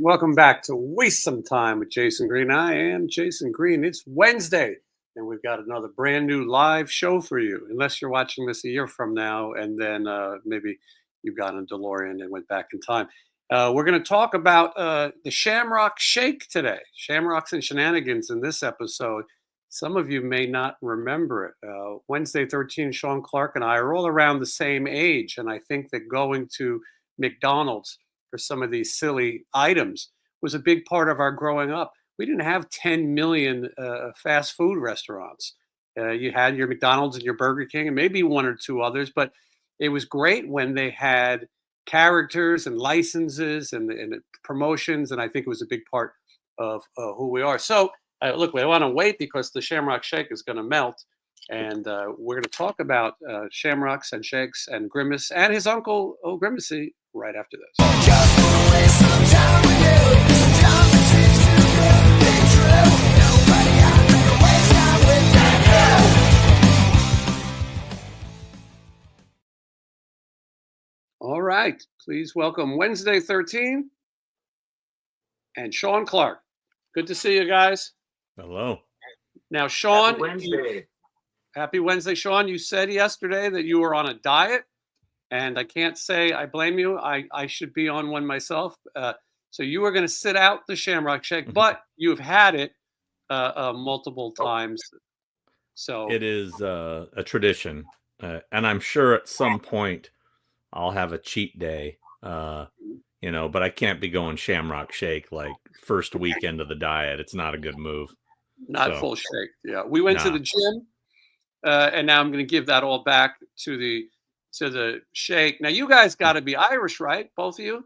Welcome back to Waste Some Time with Jason Green. I am Jason Green. It's Wednesday, and we've got another brand new live show for you. Unless you're watching this a year from now, and then maybe you've got a DeLorean and went back in time. We're going to talk about the Shamrock Shake today. Shamrocks and shenanigans in this episode. Some of you may not remember it. Wednesday 13, Sean Clark and I are all around the same age, and I think that going to McDonald's for some of these silly items was a big part of our growing up. We didn't have 10 million fast food restaurants. You had your McDonald's and your Burger King and maybe one or two others, but it was great when they had characters and licenses and promotions, and I think it was a big part of who we are. So, look, we want to wait because the Shamrock Shake is going to melt, and we're going to talk about Shamrocks and Shakes and Grimace and his uncle, Grimacy, right after this. Just wanna waste some time with you. Sometimes it seems too good to be true. Nobody out there to waste time with you. All right, please welcome Wednesday 13 and Sean Clark. Good to see you guys. Hello. Now, Sean, Happy Wednesday, Sean. You said yesterday that you were on a diet. And I can't say I blame you. I should be on one myself. So you were going to sit out the Shamrock Shake, but you've had it multiple times. So it is a tradition, and I'm sure at some point I'll have a cheat day. But I can't be going Shamrock Shake like first weekend of the diet. It's not a good move. Not full shake. Yeah, we went to the gym, and now I'm going to give that all back to the shake. Now, you guys got to be Irish, right? Both of you?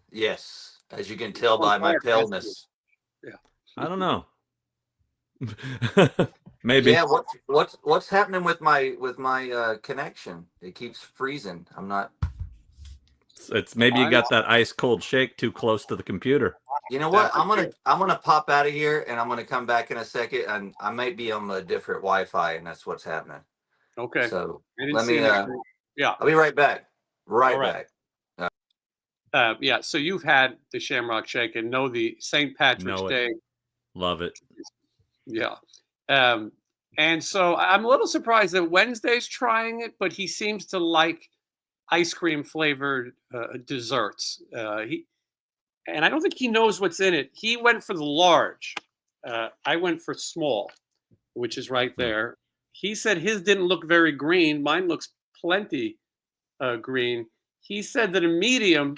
Yes, as you can tell by my paleness. Yeah, I don't know. Maybe. Yeah, what's happening with my connection? It keeps freezing. I'm not. It's maybe you got that ice cold shake too close to the computer. You know what? I'm gonna pop out of here and I'm gonna come back in a second, and I might be on a different Wi-Fi, and that's what's happening. Okay. So let me. Yeah, I'll be right back. Right back. Yeah. So you've had the Shamrock Shake and know the St. Patrick's Day. Love it. Yeah. And so I'm a little surprised that Wednesday's trying it, but he seems to like ice cream flavored desserts. And I don't think he knows what's in it. He went for the large. I went for small, which is right there. He said his didn't look very green. Mine looks plenty green. He said that a medium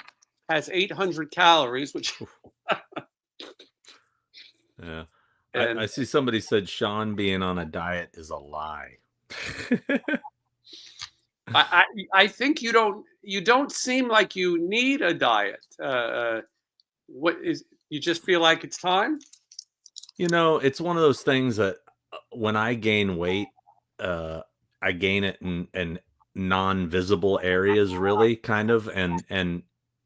has 800 calories, which. Yeah. I see somebody said Sean being on a diet is a lie. I think you don't seem like you need a diet. You just feel like it's time? It's one of those things that when I gain weight, I gain it in non-visible areas, really, kind of, and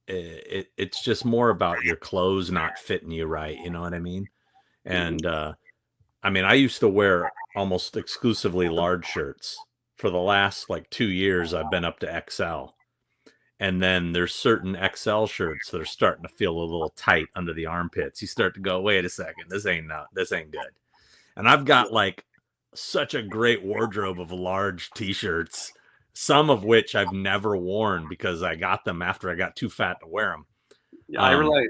it's just more about your clothes not fitting you right. You know what I mean? And I used to wear almost exclusively large shirts. For the last 2 years, I've been up to XL. And then there's certain XL shirts that are starting to feel a little tight under the armpits. You start to go, wait a second, this ain't good. And I've got such a great wardrobe of large t-shirts, some of which I've never worn because I got them after I got too fat to wear them. Yeah, I relate.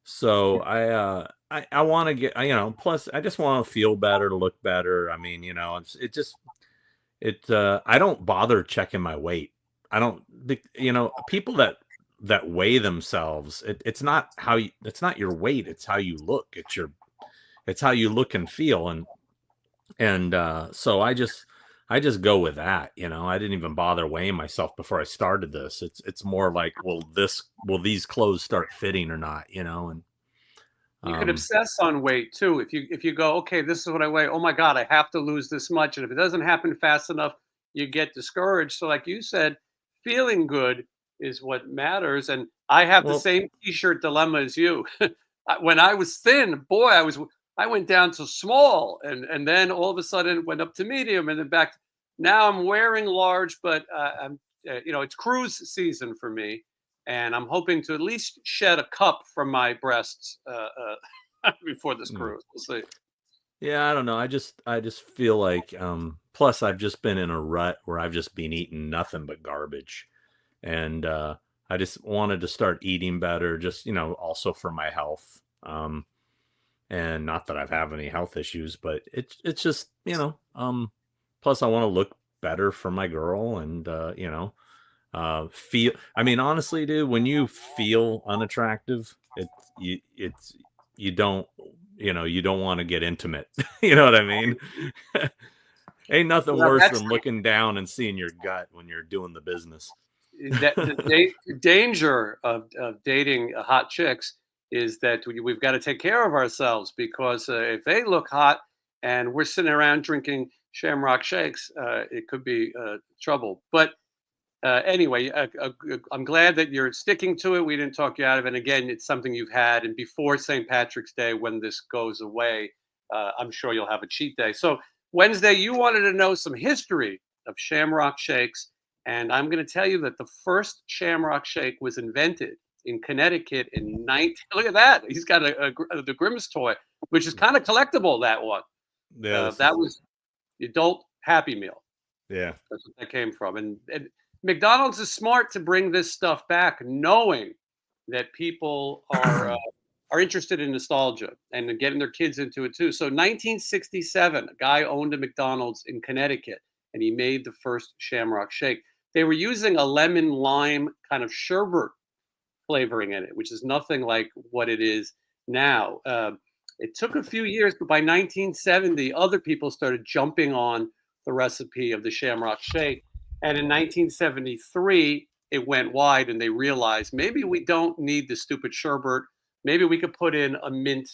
So I want to get, plus I just want to feel better, to look better. I don't bother checking my weight. I don't, people that weigh themselves, it's not your weight. It's how you look. It's how you look and feel. And so I just go with that. I didn't even bother weighing myself before I started this. It's more like, will these clothes start fitting or not? And you could obsess on weight too. If you go, okay, this is what I weigh. Oh my God, I have to lose this much. And if it doesn't happen fast enough, you get discouraged. So like you said, feeling good is what matters. And I have the same t-shirt dilemma as you. When I was thin, boy, I went down to small, and then all of a sudden went up to medium, and then back. Now I'm wearing large, but it's cruise season for me. and I'm hoping to at least shed a cup from my breasts before this cruise. We'll see. Yeah, I don't know. I just feel like plus I've just been in a rut where I've just been eating nothing but garbage. And I just wanted to start eating better, just, also for my health. And not that I have any health issues, but it's just, plus I want to look better for my girl and feel, I mean, honestly, dude, when you feel unattractive, you don't want to get intimate. You know what I mean? Ain't nothing worse than looking down and seeing your gut when you're doing the business. The danger of dating hot chicks is that we've got to take care of ourselves, because if they look hot and we're sitting around drinking Shamrock Shakes, it could be trouble. But anyway, I'm glad that you're sticking to it. We didn't talk you out of it. And again, it's something you've had. And before St. Patrick's Day, when this goes away, I'm sure you'll have a cheat day. So Wednesday, you wanted to know some history of Shamrock Shakes. And I'm going to tell you that the first Shamrock Shake was invented in Connecticut in Look at that. He's got the Grimace toy, which is kind of collectible, that one. Yeah, that was the adult Happy Meal. Yeah. That's what that came from. And McDonald's is smart to bring this stuff back, knowing that people are interested in nostalgia and getting their kids into it too. So 1967, a guy owned a McDonald's in Connecticut, and he made the first Shamrock Shake. They were using a lemon lime kind of sherbet flavoring in it, which is nothing like what it is now. It took a few years, but by 1970, other people started jumping on the recipe of the Shamrock Shake. And in 1973, it went wide, and they realized maybe we don't need the stupid sherbet. Maybe we could put in a mint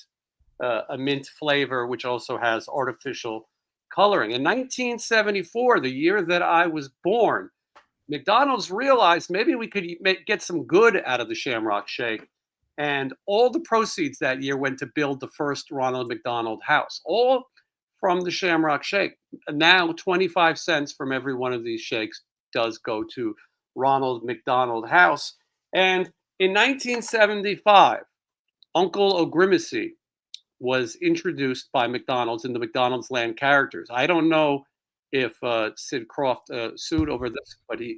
flavor, which also has artificial coloring. In 1974, the year that I was born, McDonald's realized maybe we could get some good out of the Shamrock Shake. And all the proceeds that year went to build the first Ronald McDonald House, all from the Shamrock Shake. Now, 25 cents from every one of these shakes does go to Ronald McDonald House. And in 1975, Uncle O'Grimacy was introduced by McDonald's in the McDonald's Land characters. I don't know if Sid Croft sued over this, but he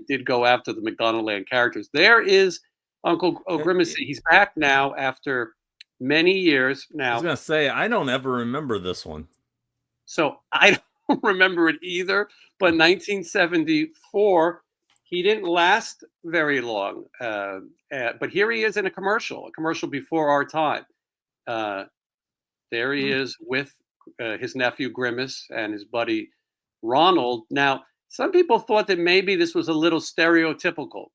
did go after the McDonald Land characters. There is Uncle O'Grimacy. He's back now after many years now. I was going to say, I don't ever remember this one. So I don't remember it either. But 1974, he didn't last very long. But here he is in a commercial before our time. There he is with his nephew Grimace and his buddy Ronald. Now, some people thought that maybe this was a little stereotypical,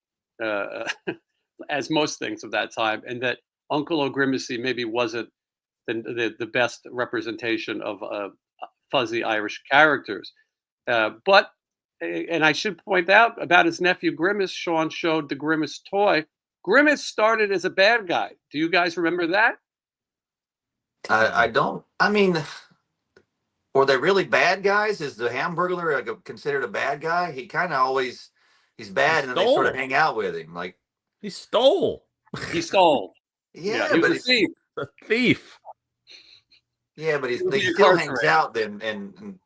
as most things of that time, and that Uncle O'Grimacy maybe wasn't the best representation of fuzzy Irish characters. But I should point out about his nephew Grimace, Sean showed the Grimace toy. Grimace started as a bad guy. Do you guys remember that? I don't. I mean, were they really bad guys? Is the Hamburglar considered a bad guy? He kind of always, he's bad, and then they sort of hang out with him. Like, he stole. He stole. Yeah, he was but a thief. A thief. Yeah, but he still hangs out then, and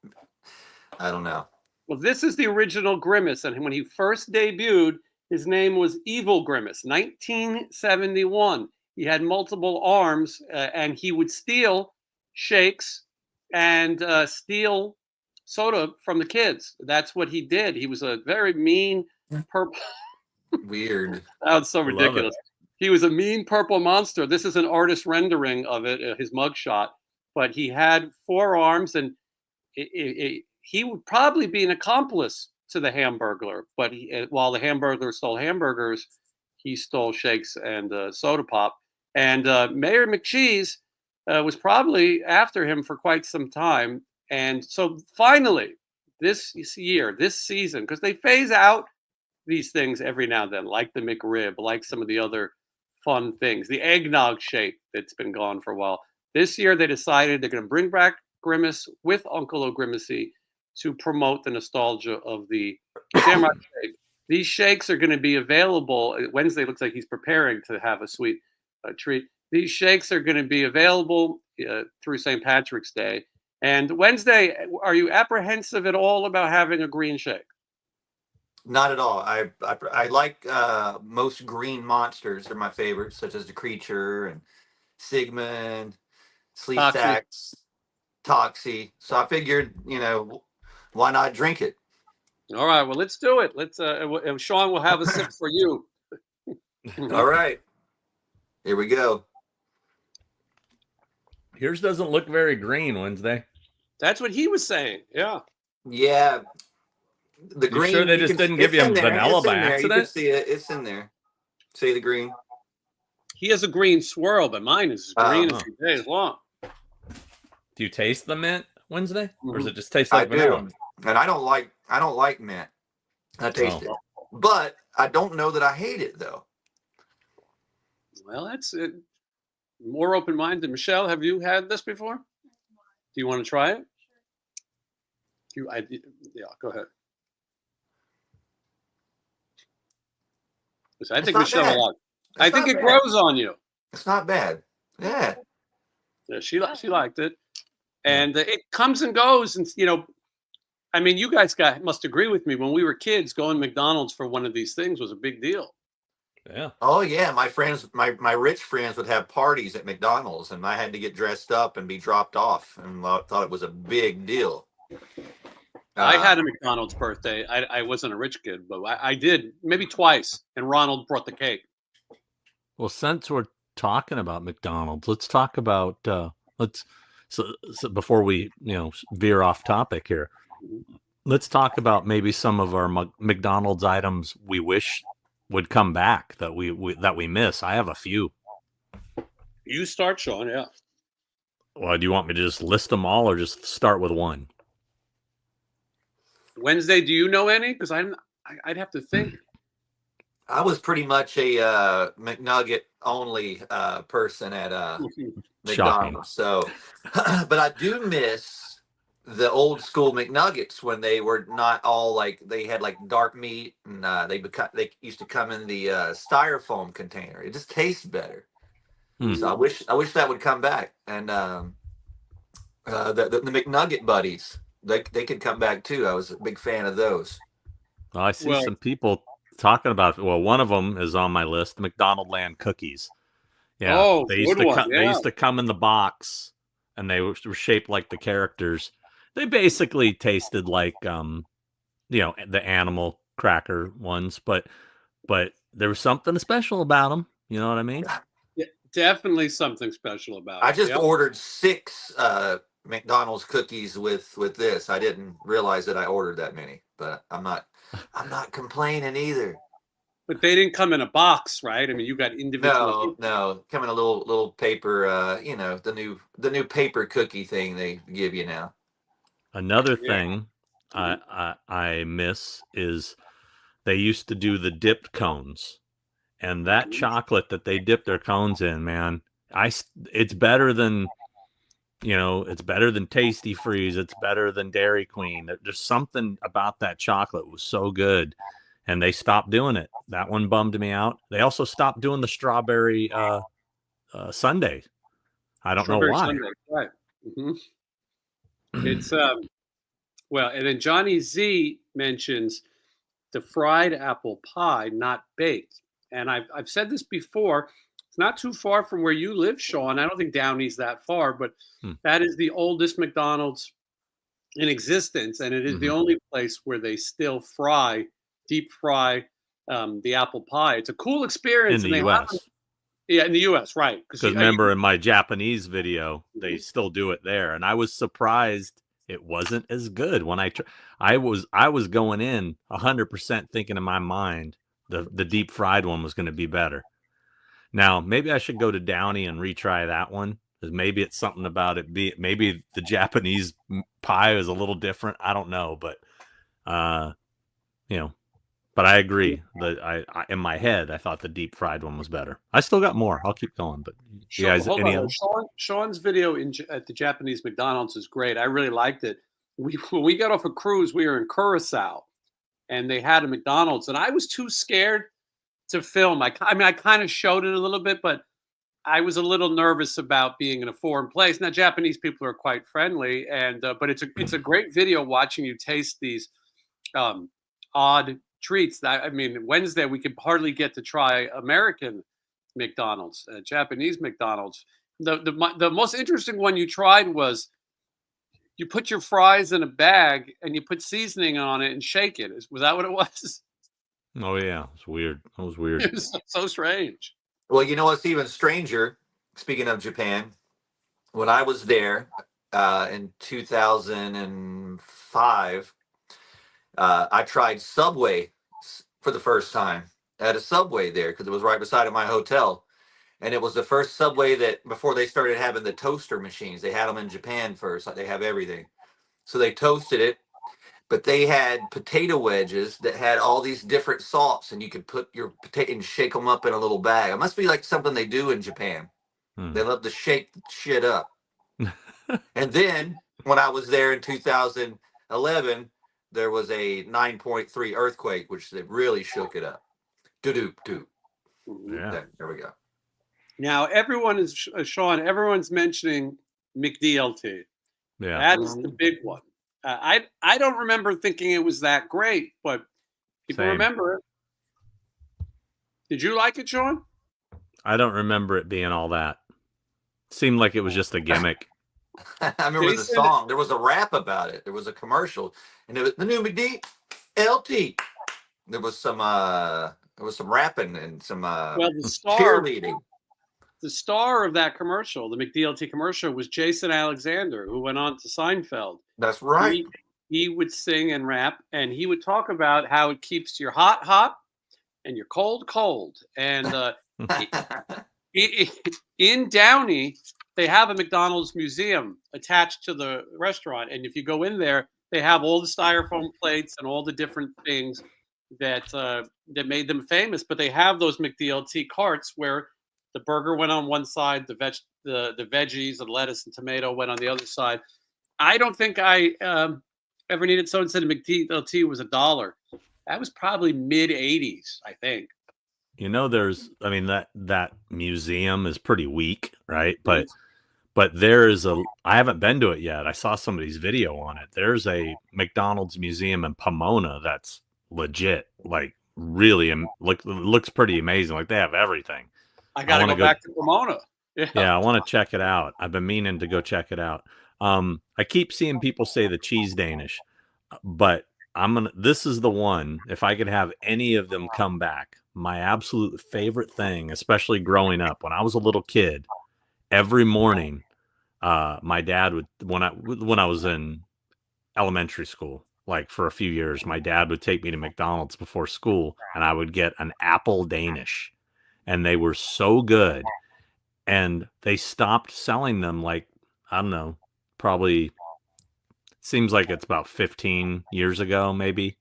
I don't know. Well, this is the original Grimace, and when he first debuted, his name was Evil Grimace, 1971. He had multiple arms, and he would steal shakes and steal soda from the kids. That's what he did. He was a very mean purple. Weird. That was so ridiculous. He was a mean purple monster. This is an artist rendering of it, his mugshot. But he had 4 arms, and he would probably be an accomplice to the Hamburglar. But while the Hamburglar stole hamburgers, he stole shakes and soda pop. And Mayor McCheese was probably after him for quite some time. And so finally, this season, because they phase out these things every now and then, like the McRib, like some of the other fun things, the eggnog shake that's been gone for a while. This year, they decided they're going to bring back Grimace with Uncle O'Grimacy to promote the nostalgia of the Shamrock Shake. These shakes are going to be available. Wednesday looks like he's preparing to have a sweet treat. These shakes are going to be available through St. Patrick's Day. And Wednesday, are you apprehensive at all about having a green shake? Not at all. I like most green monsters. They're my favorites, such as the Creature and Sigmund, Sleep Toxie. Stacks, Toxie. So I figured, why not drink it? All right, well, let's do it. Let's. Sean will have a sip for you. All right, here we go. Yours doesn't look very green, Wednesday. That's what he was saying. Yeah. Yeah. The You green. sure they just didn't give you vanilla by accident? You can see it. It's in there. See the green? He has a green swirl, but mine is as green as 2 days long. Do you taste the mint, Wednesday, or does it just taste like I vanilla? do. And I don't like mint. I taste it, but I don't know that I hate it though. Well, that's it. More open-minded. Michelle, have you had this before? Do you want to try it? Yeah, go ahead. I think Michelle will like it. I think it grows on you. It's not bad. Yeah. Yeah, she liked it, and it comes and goes, and I mean, you guys must agree with me. When we were kids, going to McDonald's for one of these things was a big deal. Yeah. Oh yeah, my friends, my rich friends would have parties at McDonald's, and I had to get dressed up and be dropped off, and thought it was a big deal. I had a McDonald's birthday. I wasn't a rich kid, but I did maybe twice, and Ronald brought the cake. Well, since we're talking about McDonald's, let's talk about so before we veer off topic here. Let's talk about maybe some of our McDonald's items we wish would come back that we miss. I have a few. You start, Sean. Yeah. Well, do you want me to just list them all, or just start with one? Wednesday, do you know any? Because I'd have to think. I was pretty much a McNugget only person at McDonald's. So, but I do miss the old school McNuggets when they were not all like, they had like dark meat, and they used to come in the styrofoam container. It just tastes better. So I wish that would come back. And the McNugget buddies, they could come back too. I was a big fan of those. Well, I see some people talking about it. Well, one of them is on my list, McDonald Land cookies. Yeah, they used to come in the box, and they were shaped like the characters. They basically tasted like the animal cracker ones, but there was something special about them. You know what I mean? Yeah, definitely something special about it. I just ordered 6 McDonald's cookies with this. I didn't realize that I ordered that many, but I'm not complaining either. But they didn't come in a box, right? I mean, you got individual. No, come in a little paper. The new paper cookie thing they give you now. Another thing I miss is they used to do the dipped cones, and that chocolate that they dip their cones in, man, it's better than. It's better than Tasty Freeze. It's better than Dairy Queen. There's something about that chocolate was so good, and they stopped doing it. That one bummed me out. They also stopped doing the strawberry sundae. I don't know why. Sundae, right. Mm-hmm. It's well, and then Johnny Z mentions the fried apple pie, not baked. And I've said this before. It's not too far from where you live, Sean. I don't think Downey's that far, but that is the oldest McDonald's in existence, and it is the only place where they still deep fry the apple pie. It's a cool experience in the U.S. Yeah, in the U.S., right? Because remember, in my Japanese video, they still do it there, and I was surprised it wasn't as good when I was going in 100% thinking in my mind the deep fried one was going to be better. Now, maybe I should go to Downey and retry that one, because maybe it's something about it. Maybe the Japanese pie is a little different. I don't know, but but I agree that I in my head I thought the deep fried one was better. I still got more. I'll keep going, but you guys, any other? Sean's video at the Japanese McDonald's is great. I really liked it. When we got off a cruise, we were in Curacao, and they had a McDonald's, and I was too scared to film. I mean, I kind of showed it a little bit, but I was a little nervous about being in a foreign place. Now, Japanese people are quite friendly, and but it's a great video watching you taste these odd treats. I mean, Wednesday we could hardly get to try American McDonald's, Japanese McDonald's. The most interesting one you tried was you put your fries in a bag and you put seasoning on it and shake it. Was that what it was? Oh yeah, it's weird. That was weird. It was so strange. Well, you know what's even stranger? Speaking of Japan, when I was there in 2005, I tried Subway for the first time at a Subway there because it was right beside of my hotel. And it was the first Subway that before they started having the toaster machines. They had them in Japan first, like they have everything. So they toasted it, but they had potato wedges that had all these different salts, and you could put your potato and shake them up in a little bag. It must be like something they do in Japan. They love to shake shit up. And then when I was there in 2011, there was a 9.3 earthquake, which they really shook it up. Do-do-do. Yeah. There we go. Now, everyone is, Sean, everyone's mentioning McDLT. Yeah. That's the big one. I don't remember thinking it was that great, but people Same. remember it. Did you like it, Sean? I don't remember it being all that. Seemed like it was just a gimmick. I remember the song. There was a rap about it. There was a commercial, and it was the new McDLT. There was some rapping and some cheerleading. The star of that commercial, the McDLT commercial, was Jason Alexander, who went on to Seinfeld. That's right. He would sing and rap, and he would talk about how it keeps your hot hot and your cold cold. And in Downey, they have a McDonald's museum attached to the restaurant, and if you go in there, they have all the styrofoam plates and all the different things that made them famous. But they have those McDLT carts where the burger went on one side, the veggies and lettuce and tomato went on the other side. I don't think I ever needed someone said McDLT was $1. That was probably mid '80s, I think. You know, that museum is pretty weak, right? But there is I haven't been to it yet. I saw somebody's video on it. There's a McDonald's museum in Pomona that's legit, like really looks pretty amazing. Like they have everything. I gotta go back to Pomona. Yeah, I want to check it out. I've been meaning to go check it out. I keep seeing people say the cheese Danish, but this is the one. If I could have any of them come back, my absolute favorite thing, especially growing up when I was a little kid, every morning, my dad would, when I was in elementary school, like for a few years, my dad would take me to McDonald's before school, and I would get an apple Danish, and they were so good. And they stopped selling them, like, I don't know, probably seems like it's about 15 years ago, maybe.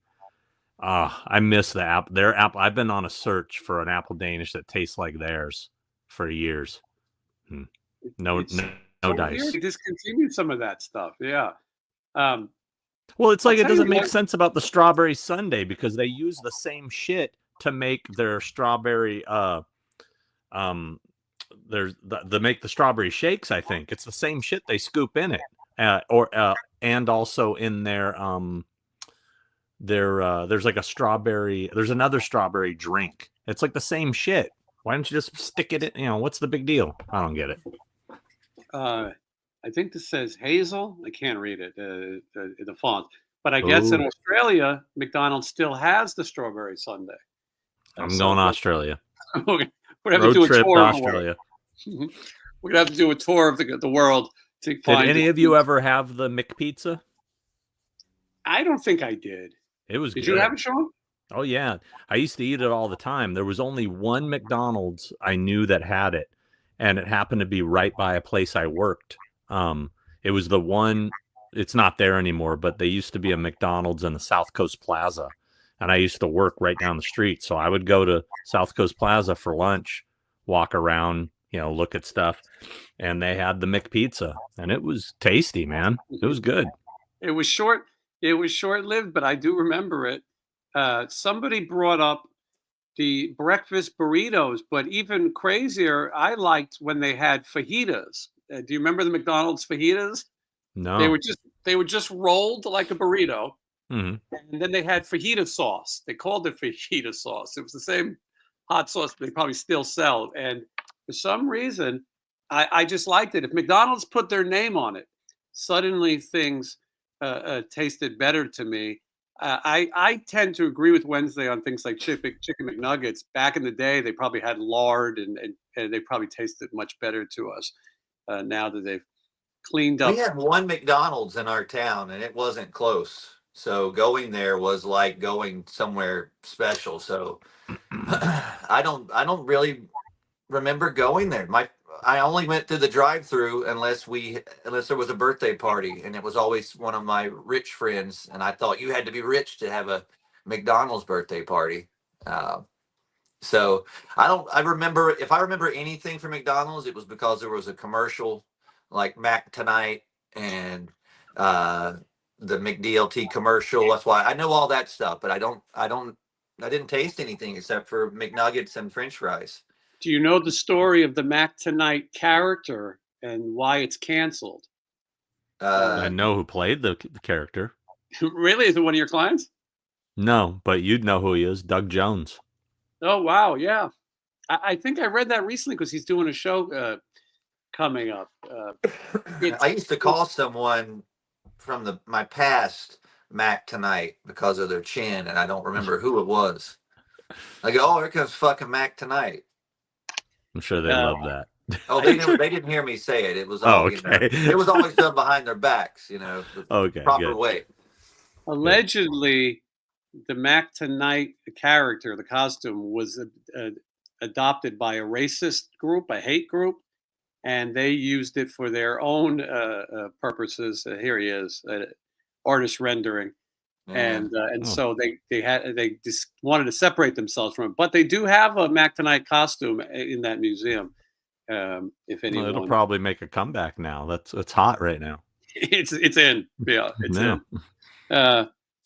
I miss their apple. I've been on a search for an apple Danish that tastes like theirs for years. No dice. They discontinued some of that stuff. Yeah. Well, it's like it doesn't make sense about the strawberry sundae because they use the same shit to make their strawberry make the strawberry shakes. I think it's the same shit they scoop in it, and also in their there's like there's another strawberry drink. It's like the same shit. Why don't you just stick it in? What's the big deal? I don't get it. I think this says Hazel. I can't read it, the font. But I guess in Australia, McDonald's still has the strawberry sundae. I'm going to Australia. We're going to have to do a tour of Australia. We're going to have to do a tour of the world to find. Did any of you ever have the McPizza? I don't think I did. It was Did good. You have it, Sean? Oh, yeah. I used to eat it all the time. There was only one McDonald's I knew that had it, and it happened to be right by a place I worked. It was the one, it's not there anymore, but there used to be a McDonald's in the South Coast Plaza, and I used to work right down the street. So I would go to South Coast Plaza for lunch, walk around, look at stuff, and they had the McPizza, and it was tasty, man. It was good. It was short-lived, but I do remember it. somebody brought up the breakfast burritos, but even crazier, I liked when they had fajitas. Do you remember the McDonald's fajitas? No. They were just rolled like a burrito, Mhm. and then they had fajita sauce. They called it fajita sauce. It was the same hot sauce they probably still sell. And for some reason, I just liked it. If McDonald's put their name on it, suddenly things tasted better to me. I tend to agree with Wednesday on things like chicken McNuggets. Back in the day, they probably had lard and they probably tasted much better to us. Now that they've cleaned up. We had one McDonald's in our town, and it wasn't close. So going there was like going somewhere special. So I don't really remember going there. I only went through the drive-through unless there was a birthday party, and it was always one of my rich friends, and I thought you had to be rich to have a McDonald's birthday party. So I remember, if I remember anything from McDonald's, it was because there was a commercial like Mac Tonight and the McDLT commercial. That's why I know all that stuff, but I didn't taste anything except for McNuggets and French fries. Do you know the story of the Mac Tonight character and why it's canceled? I know who played the character. Really? Is it one of your clients? No, but you'd know who he is, Doug Jones. Oh, wow. Yeah. I think I read that recently because he's doing a show coming up. I used to call someone from my past Mac Tonight because of their chin, and I don't remember who it was. I go, oh, here comes fucking Mac Tonight. I'm sure they love that. Oh, they didn't hear me say it. It was all, okay. It was always done behind their backs, the proper good. way. Allegedly, the Mac Tonight character, the costume, was adopted by a racist group, a hate group, and they used it for their own purposes. Here he is, artist rendering. Yeah. And so they just wanted to separate themselves from it, but they do have a Mac Tonight costume in that museum. If anyone, it'll probably make a comeback now. It's hot right now. It's in, yeah, it's in.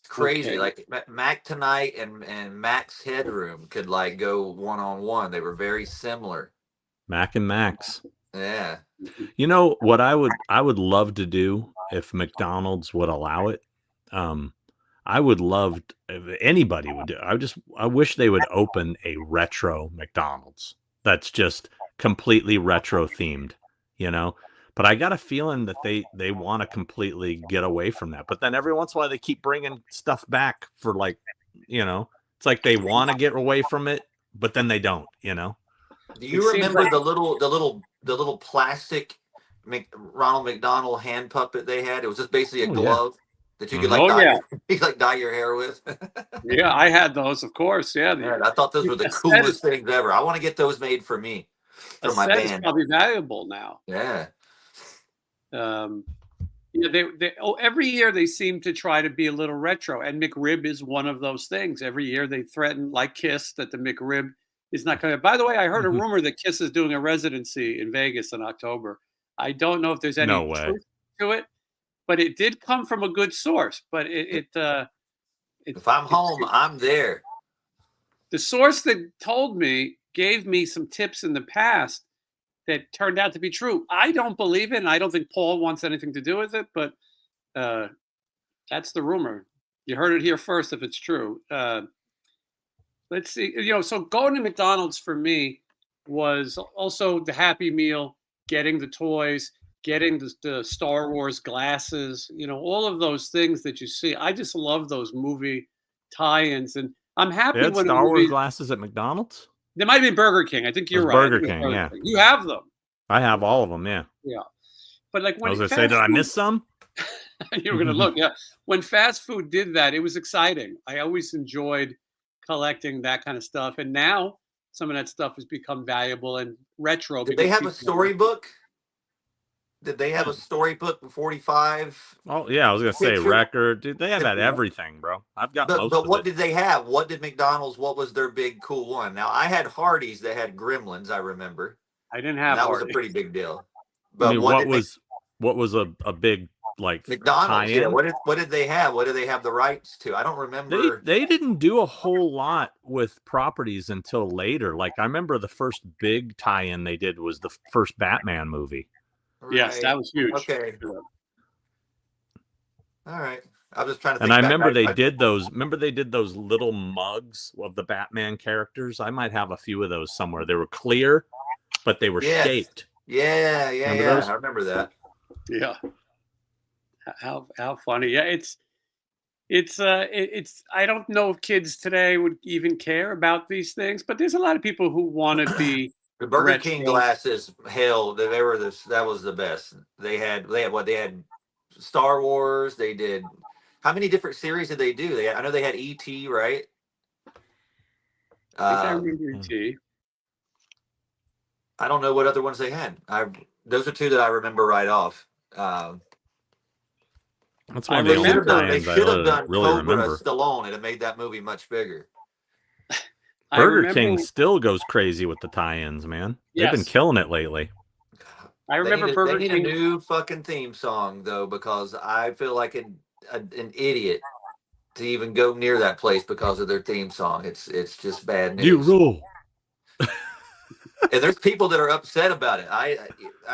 Crazy, okay. Like Mac Tonight and Max Headroom could like go one-on-one. They were very similar. Mac and Max. Yeah. You know what I would love to do if McDonald's would allow it. I would love if anybody would do. I wish they would open a retro McDonald's that's just completely retro themed, But I got a feeling that they want to completely get away from that. But then every once in a while they keep bringing stuff back for it's like they want to get away from it, but then they don't, Do you remember the little plastic Ronald McDonald hand puppet they had? It was just basically a glove that you could dye your hair with. Yeah, I had those, of course. Yeah, I thought those were the coolest things ever. I want to get those made for me. For my band. It's probably valuable now. Yeah. Every year they seem to try to be a little retro, and McRib is one of those things. Every year they threaten, like Kiss, that the McRib is not coming. By the way, I heard a rumor that Kiss is doing a residency in Vegas in October. I don't know if there's any truth to it, but it did come from a good source. But if I'm home, I'm there. The source that told me gave me some tips in the past that turned out to be true. I don't believe it, and I don't think Paul wants anything to do with it, but that's the rumor. You heard it here first if it's true. Let's see. So going to McDonald's for me was also the Happy Meal, getting the toys, getting the Star Wars glasses, all of those things that you see. I just love those movie tie-ins, and I'm happy they had when Star Wars glasses at McDonald's. There might be Burger King. I think you're right. Burger King, Burger yeah. King. You have them. I have all of them, yeah. Yeah. But like when I was going to say, did I miss some? You were going to look, yeah. When fast food did that, it was exciting. I always enjoyed collecting that kind of stuff. And now some of that stuff has become valuable and retro. Did they have a storybook? Did they have a storybook 45? Oh, yeah, I was going to say record. Dude, they have everything, bro. I've got most of it. But what did they have? What did McDonald's, what was their big cool one? Now, I had Hardee's that had Gremlins, I remember. I didn't have that Hardee's. was a pretty big deal. But what was a big like McDonald's. Yeah. tie-in. What did they have? What did they have the rights to? I don't remember. They didn't do a whole lot with properties until later. Like I remember the first big tie-in they did was the first Batman movie. Right. Yes, that was huge. Okay. All right. I was just trying to think. And I remember they did those. Remember they did those little mugs of the Batman characters. I might have a few of those somewhere. They were clear, but they were shaped. Yeah. Those? I remember that. Yeah. How funny. Yeah, it's I don't know if kids today would even care about these things, but there's a lot of people who want to be The Burger retro. King glasses, hell, they were that was the best. They had Star Wars. They did. How many different series did they do? I know they had E.T., right? I think I remember E.T. I don't know what other ones they had. Those are two that I remember right off. That's one of the only tie-ins I done really Cobra remember. Stallone. It made that movie much bigger. Burger King still goes crazy with the tie-ins, man. They've been killing it lately. I remember Burger King. They need a new fucking theme song though, because I feel like an idiot to even go near that place because of their theme song. It's just bad news. You rule. And there's people that are upset about it. I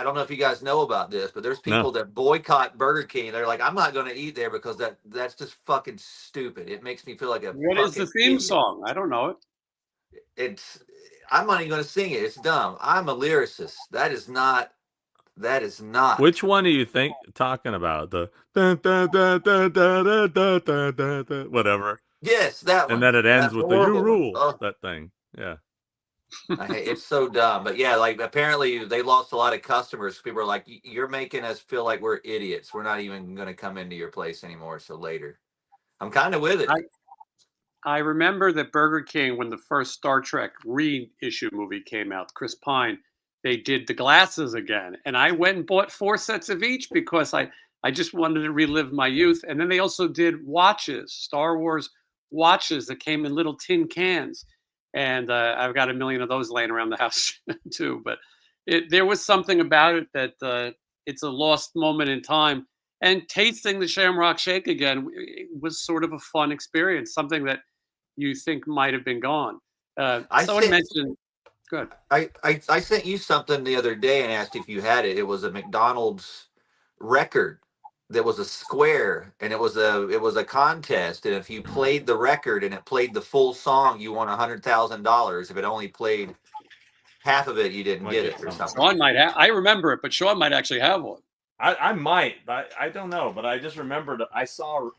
don't know if you guys know about this, but there's people that boycott Burger King. They're like, I'm not going to eat there because that's just fucking stupid. It makes me feel like What is the theme song? I don't know it. I'm not even going to sing it. It's dumb. I'm a lyricist. That is not. Which one do you think talking about? The whatever. Yes, that one. And then it ends with the you rule. Oh. That thing. Yeah. It's so dumb. But yeah, like apparently they lost a lot of customers. People are like, you're making us feel like we're idiots. We're not even going to come into your place anymore. So later. I'm kind of with it. I remember that Burger King, when the first Star Trek reissue movie came out, Chris Pine, they did the glasses again. And I went and bought 4 sets of each because I just wanted to relive my youth. And then they also did watches, Star Wars watches that came in little tin cans. And I've got a million of those laying around the house too. But there was something about it that it's a lost moment in time. And tasting the Shamrock Shake again was sort of a fun experience, something that you think might have been gone. Someone mentioned, good. I sent you something the other day and asked if you had it. It was a McDonald's record that was a square, and it was a contest. And if you played the record and it played the full song, you won $100,000. If it only played half of it, you didn't get it or something. Sean might have. I remember it, but Sean might actually have one. I might, I don't know, but I just remembered I'll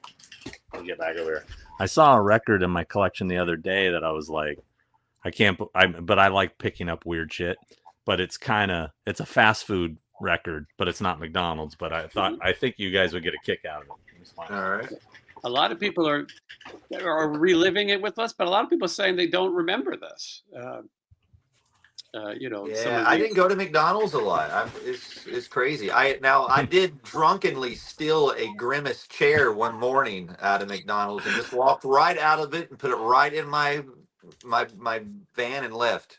get back over here. I saw a record in my collection the other day that I was like, but I like picking up weird shit, but it's a fast food record, but it's not McDonald's, but I think you guys would get a kick out of it. All right. A lot of people are reliving it with us, but a lot of people are saying they don't remember this. Yeah, I didn't go to McDonald's a lot. It's crazy. I did drunkenly steal a Grimace chair one morning out of McDonald's and just walked right out of it and put it right in my van and left.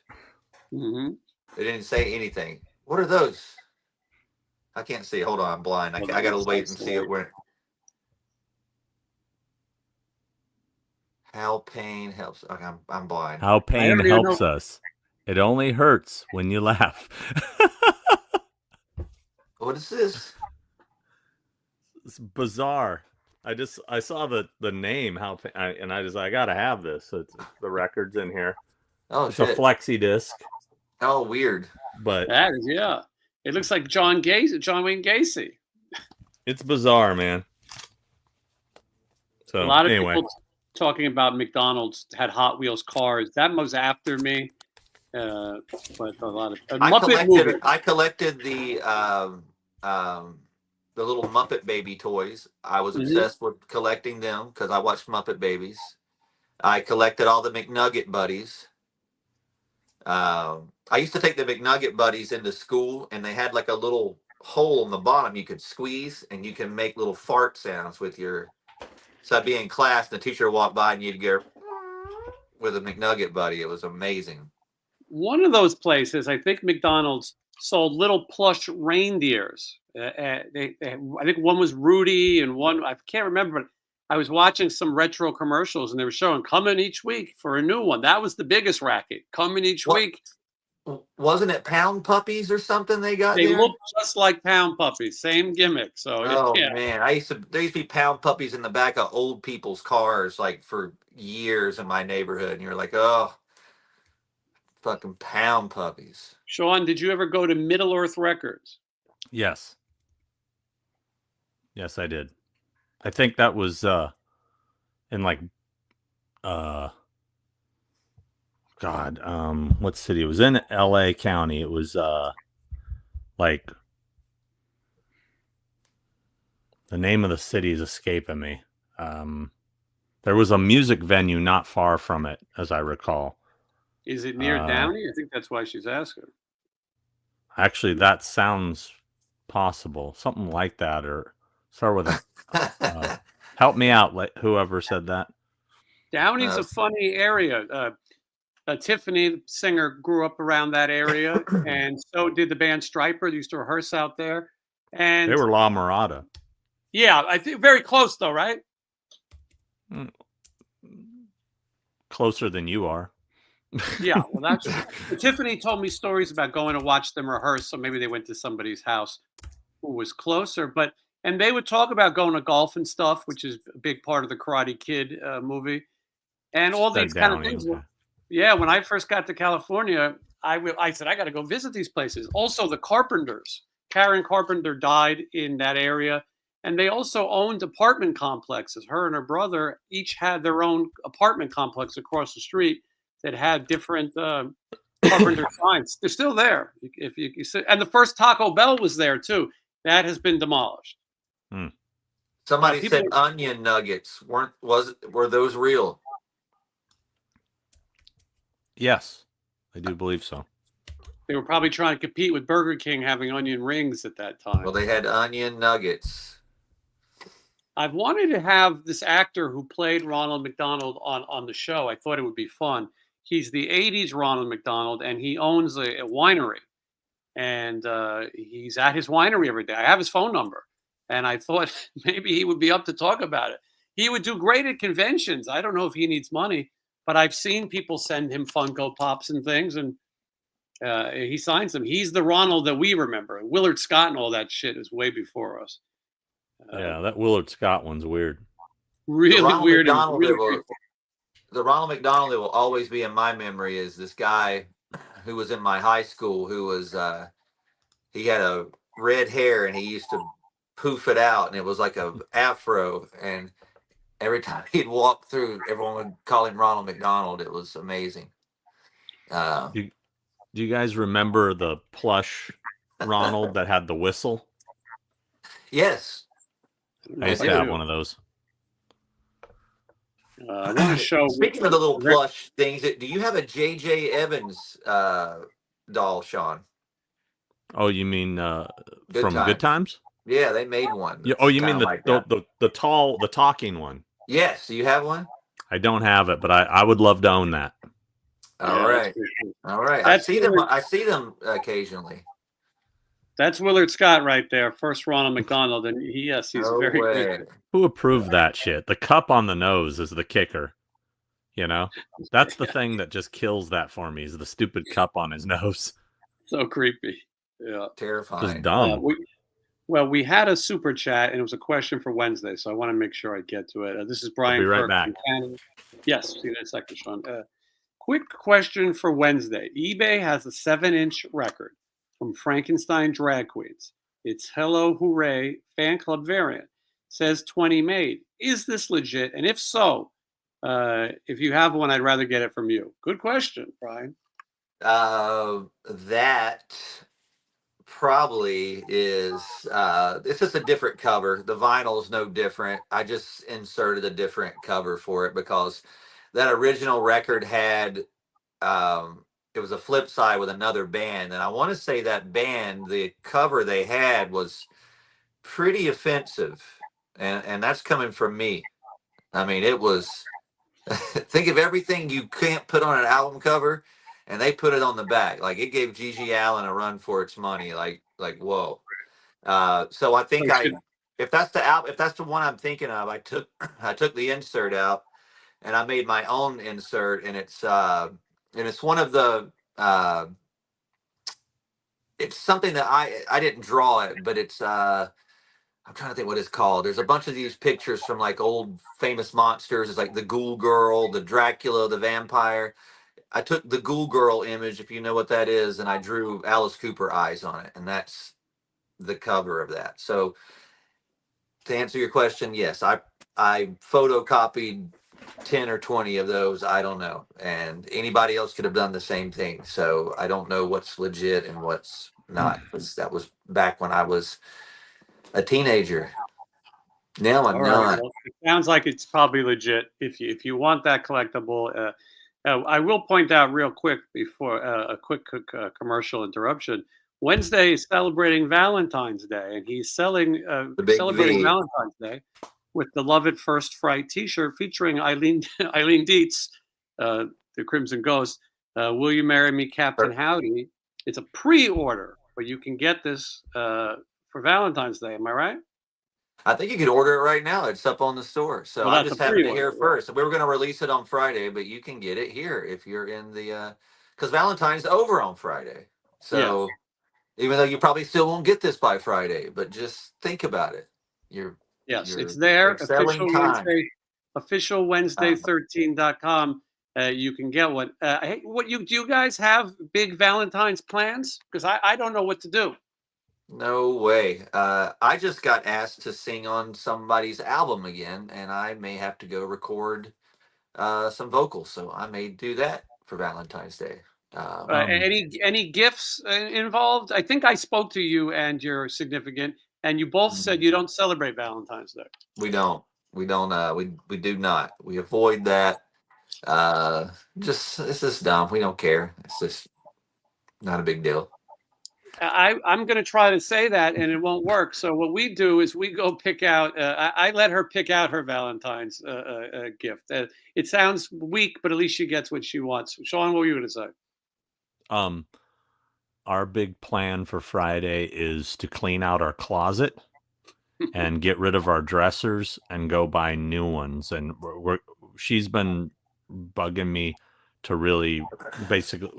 Mm-hmm. They didn't say anything. What are those? I can't see. Hold on, I'm blind. I got to wait and see it where. How pain helps. Okay, I'm blind. How pain helps us. It only hurts when you laugh. What is this? It's bizarre. I saw the name and I gotta have this. So it's the record's in here. Oh, it's a flexi disc. Oh, weird. But that is, yeah. It looks like John Wayne Gacy. It's bizarre, man. So a lot of people talking about McDonald's had Hot Wheels cars. That was after me. But a lot of I collected the little Muppet Baby toys. I was obsessed with collecting them because I watched Muppet Babies. I collected all the McNugget buddies. I used to take the McNugget buddies into school, and they had like a little hole on the bottom you could squeeze, and you can make little fart sounds with your. So I'd be in class, and the teacher would walk by, and you'd go with a McNugget buddy. It was amazing. One of those places, I think McDonald's sold little plush reindeers. I think one was Rudy and one I can't remember. But I was watching some retro commercials and they were showing coming each week for a new one. That was the biggest racket. Coming each What week. wasn't it Pound Puppies or something they got They there? look just like Pound Puppies, same gimmick. So Oh yeah, man, there used to be Pound Puppies in the back of old people's cars like for years in my neighborhood, and you're like, oh, fucking Pound Puppies. Sean, did you ever go to Middle Earth Records? Yes. Yes, I did. I think that was in like God, what city? It was in LA County. It was like the name of the city is escaping me. There was a music venue not far from it, as I recall. Is it near Downey? I think that's why she's asking. Actually, that sounds possible. Something like that, or start with a. Help me out, whoever said that. Downey's a funny area. Tiffany, the singer, grew up around that area, and so did the band Striper. They used to rehearse out there. And they were La Mirada. Yeah, I think very close though, right? Closer than you are. Yeah, well, that's Tiffany told me stories about going to watch them rehearse. So maybe they went to somebody's house who was closer. And they would talk about going to golf and stuff, which is a big part of the Karate Kid movie, and all these kind of things. Okay. Yeah, when I first got to California, I said I got to go visit these places. Also, the Carpenters. Karen Carpenter died in that area, and they also owned apartment complexes. Her and her brother each had their own apartment complex across the street that had different Carpenter signs. They're still there. If you see, and the first Taco Bell was there too. That has been demolished. Somebody said onion nuggets. Were those real? Yes, I do believe so. They were probably trying to compete with Burger King having onion rings at that time. Well, they had onion nuggets. I've wanted to have this actor who played Ronald McDonald on the show. I thought it would be fun. He's the 80s Ronald McDonald, and he owns a winery. And he's at his winery every day. I have his phone number. And I thought maybe he would be up to talk about it. He would do great at conventions. I don't know if he needs money, but I've seen people send him Funko Pops and things, and he signs them. He's the Ronald that we remember. Willard Scott and all that shit is way before us. Yeah, that Willard Scott one's weird. Really weird. The Ronald McDonald that will always be in my memory is this guy who was in my high school who was he had a red hair and he used to poof it out and it was like a afro, and every time he'd walk through, everyone would call him Ronald McDonald. It was amazing. Do you guys remember the plush Ronald that had the whistle? Yes. I used to have one of those. I want to show. Speaking of the little plush things, do you have a J.J. Evans doll, Sean? Oh, you mean from Times. Good Times? Yeah, they made one. Yeah, oh, you mean the talking one? Yes. Do you have one? I don't have it, but I would love to own that. All right. I see them occasionally. That's Willard Scott right there, first Ronald McDonald, and he's very good. Who approved that shit? The cup on the nose is the kicker. You know, that's the thing that just kills that for me is the stupid cup on his nose. So creepy. Yeah, terrifying. Just dumb. We had a super chat, and it was a question for Wednesday, so I want to make sure I get to it. This is Brian. I'll be right Kirk back. from Canada. Yes, see you in a second, Sean. Quick question for Wednesday. eBay has a 7-inch record from Frankenstein Drag Queens. It's Hello Hooray fan club variant. Says 20 made. Is this legit? And if so, if you have one, I'd rather get it from you. Good question, Brian. That probably is it's just a different cover. The vinyl is no different. I just inserted a different cover for it because that original record had it was a flip side with another band, and I want to say that band, the cover they had was pretty offensive, and that's coming from me. I mean, it was think of everything you can't put on an album cover, and they put it on the back. Like it gave Gigi Allen a run for its money. Like whoa. So I think So if that's the one I'm thinking of, I took the insert out and I made my own insert, and it's one of the it's something that I didn't draw it, but it's I'm trying to think what it's called. There's a bunch of these pictures from like old famous monsters. It's like the Ghoul Girl, the Dracula, the vampire. I took the Ghoul Girl image, if you know what that is, and I drew Alice Cooper eyes on it, and that's the cover of that. So to answer your question, yes, I photocopied 10 or 20 of those. I don't know, and anybody else could have done the same thing. So I don't know what's legit and what's not. 'Cause that was back when I was a teenager. Now I'm all right. not. Well, it sounds like it's probably legit. If you want that collectible, I will point out real quick before a quick commercial interruption. Wednesday is celebrating Valentine's Day, and he's The big celebrating V. Valentine's Day with the Love at First Fright T-shirt featuring Eileen Eileen Dietz, the Crimson Ghost. Will you marry me, Captain Howdy? It's a pre-order, but you can get this for Valentine's Day. Am I right? I think you could order it right now. It's up on the store. So Well, I that's a just happened to pre-order. hear first. So we were going to release it on Friday, but you can get it here if you're in the because Valentine's over on Friday. So even though you probably still won't get this by Friday, but just think about it. Yes, You're it's there. excelling time. Official Wednesday13.com. You can get one. Hey, do you guys have big Valentine's plans? Because I don't know what to do. No way. I just got asked to sing on somebody's album again, and I may have to go record some vocals. So I may do that for Valentine's Day. Any gifts involved? I think I spoke to you and your significant, and you both said you don't celebrate Valentine's Day. We don't. We don't. We do not. We avoid that. It's just dumb. We don't care. It's just not a big deal. I'm going to try to say that, and it won't work. So what we do is we go pick out. I let her pick out her Valentine's gift. It sounds weak, but at least she gets what she wants. Sean, what were you going to say? Our big plan for Friday is to clean out our closet and get rid of our dressers and go buy new ones. And she's been bugging me to really basically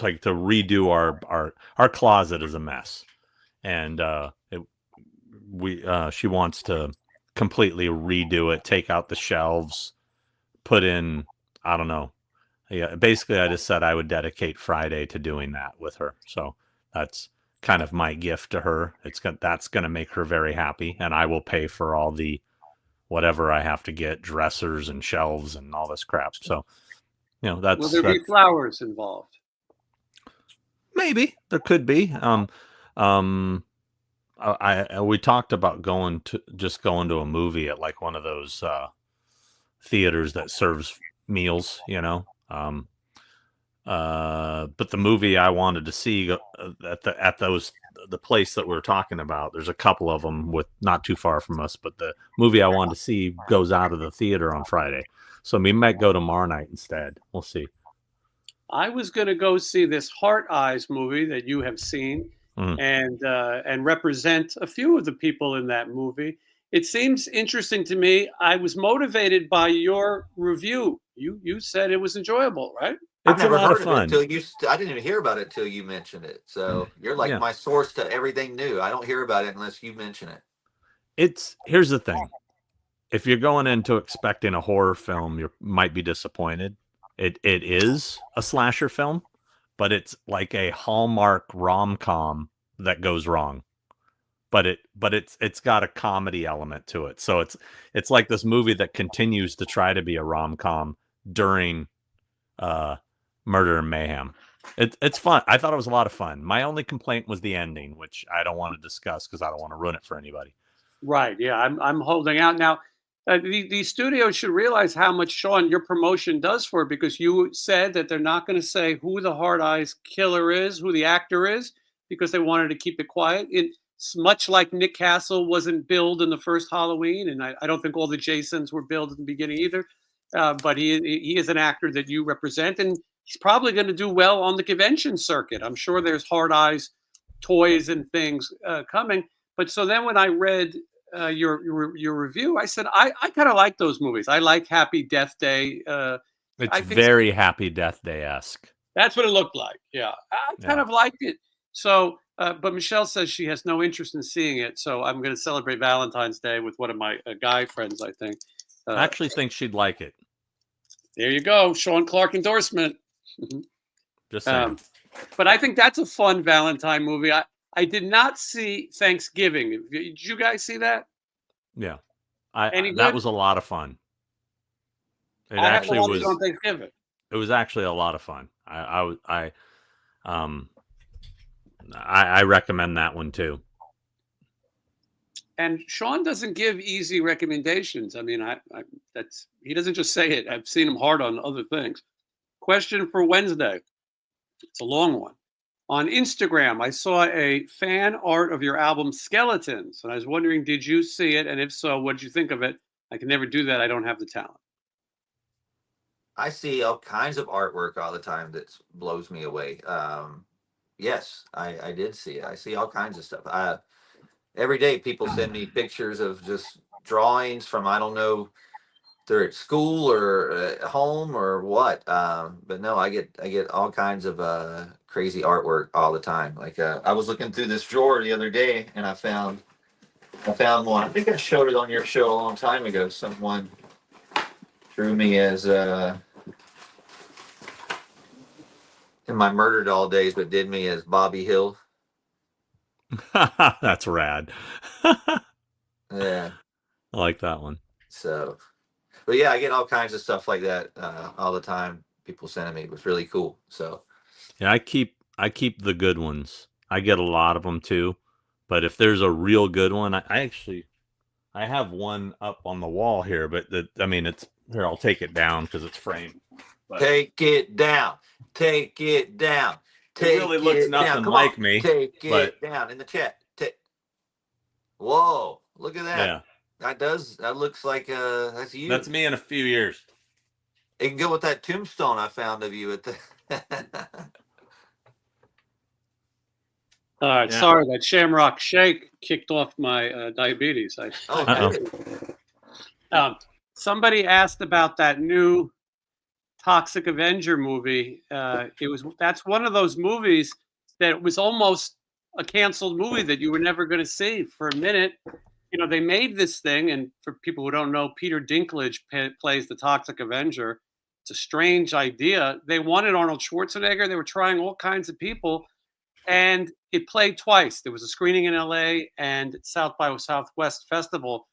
like to redo our closet is a mess, and she wants to completely redo it, take out the shelves, put in, I don't know. Yeah, basically I just said I would dedicate Friday to doing that with her. So that's kind of my gift to her. That's going to make her very happy, and I will pay for all the whatever I have to get, dressers and shelves and all this crap. So, that's. Will there be flowers involved? Maybe there could be. We talked about going to a movie at like one of those theaters that serves meals, but the movie I wanted to see at the place that we're talking about, there's a couple of them with not too far from us, but the movie I wanted to see goes out of the theater on Friday, so we might go tomorrow night instead. We'll see. I was going to go see this Heart Eyes movie that you have seen, and represent a few of the people in that movie. It seems interesting to me. I was motivated by your review. You said it was enjoyable, right? I've never heard of it until you. I didn't even hear about it till you mentioned it. So you're like my source to everything new. I don't hear about it unless you mention it. Here's the thing: if you're going into expecting a horror film, you might be disappointed. It is a slasher film, but it's like a Hallmark rom-com that goes wrong. But it's got a comedy element to it. So it's like this movie that continues to try to be a rom-com during Murder and Mayhem. It's fun. I thought it was a lot of fun. My only complaint was the ending, which I don't want to discuss because I don't want to ruin it for anybody. Right. Yeah, I'm holding out now. The studio should realize how much, Sean, your promotion does for it, because you said that they're not going to say who the Hard Eyes killer is, who the actor is, because they wanted to keep it quiet. It's much like Nick Castle wasn't billed in the first Halloween, and I don't think all the Jasons were billed at the beginning either. But he is an actor that you represent, and he's probably going to do well on the convention circuit. I'm sure there's Hard Eyes toys and things coming. But so then when I read your review, I said I kind of like those movies. I like Happy Death Day. It's I think very Happy Death Day-esque. that's what it looked like. Yeah, I kind of liked it. So, but Michelle says she has no interest in seeing it. So I'm going to celebrate Valentine's Day with one of my guy friends, I think. I actually think she'd like it. There you go. Sean Clark endorsement. Just saying. But I think that's a fun Valentine movie. I did not see Thanksgiving. Did you guys see that? Yeah. Any that good? was a lot of fun. It I actually have to watch was it on Thanksgiving. It was actually a lot of fun. I recommend that one too. And Sean doesn't give easy recommendations. I mean, he doesn't just say it. I've seen him hard on other things. Question for Wednesday. It's a long one. On Instagram, I saw a fan art of your album Skeletons, and I was wondering, did you see it? And if so, what did you think of it? I can never do that. I don't have the talent. I see all kinds of artwork all the time that blows me away. Yes, I did see it. I see all kinds of stuff. Every day people send me pictures of just drawings from, I don't know, they're at school or at home or what. But no, I get all kinds of crazy artwork all the time. Like I was looking through this drawer the other day and I found one. I think I showed it on your show a long time ago. Someone drew me as in my Murder Doll days, but did me as Bobby Hill. That's rad. Yeah, I like that one. So, but yeah, I get all kinds of stuff like that all the time. People sending me. It was really cool. So yeah, I keep the good ones. I get a lot of them too. But if there's a real good one, I have one up on the wall here, but it's here. I'll take it down because it's framed. But take it down. Take it down. Take it really looks nothing down. like me. Take it down in the chat. Whoa! Look at that. Yeah, that looks like that's you. that's me in a few years. It can go with that tombstone I found of you at the. All right, sorry, that Shamrock Shake kicked off my diabetes. Somebody asked about that new Toxic Avenger movie. That's one of those movies that was almost a canceled movie that you were never going to see for a minute. You know, they made this thing, and for people who don't know, Peter Dinklage plays the Toxic Avenger. It's a strange idea. They wanted Arnold Schwarzenegger. They were trying all kinds of people, and it played twice. There was a screening in LA and South by Southwest Festival.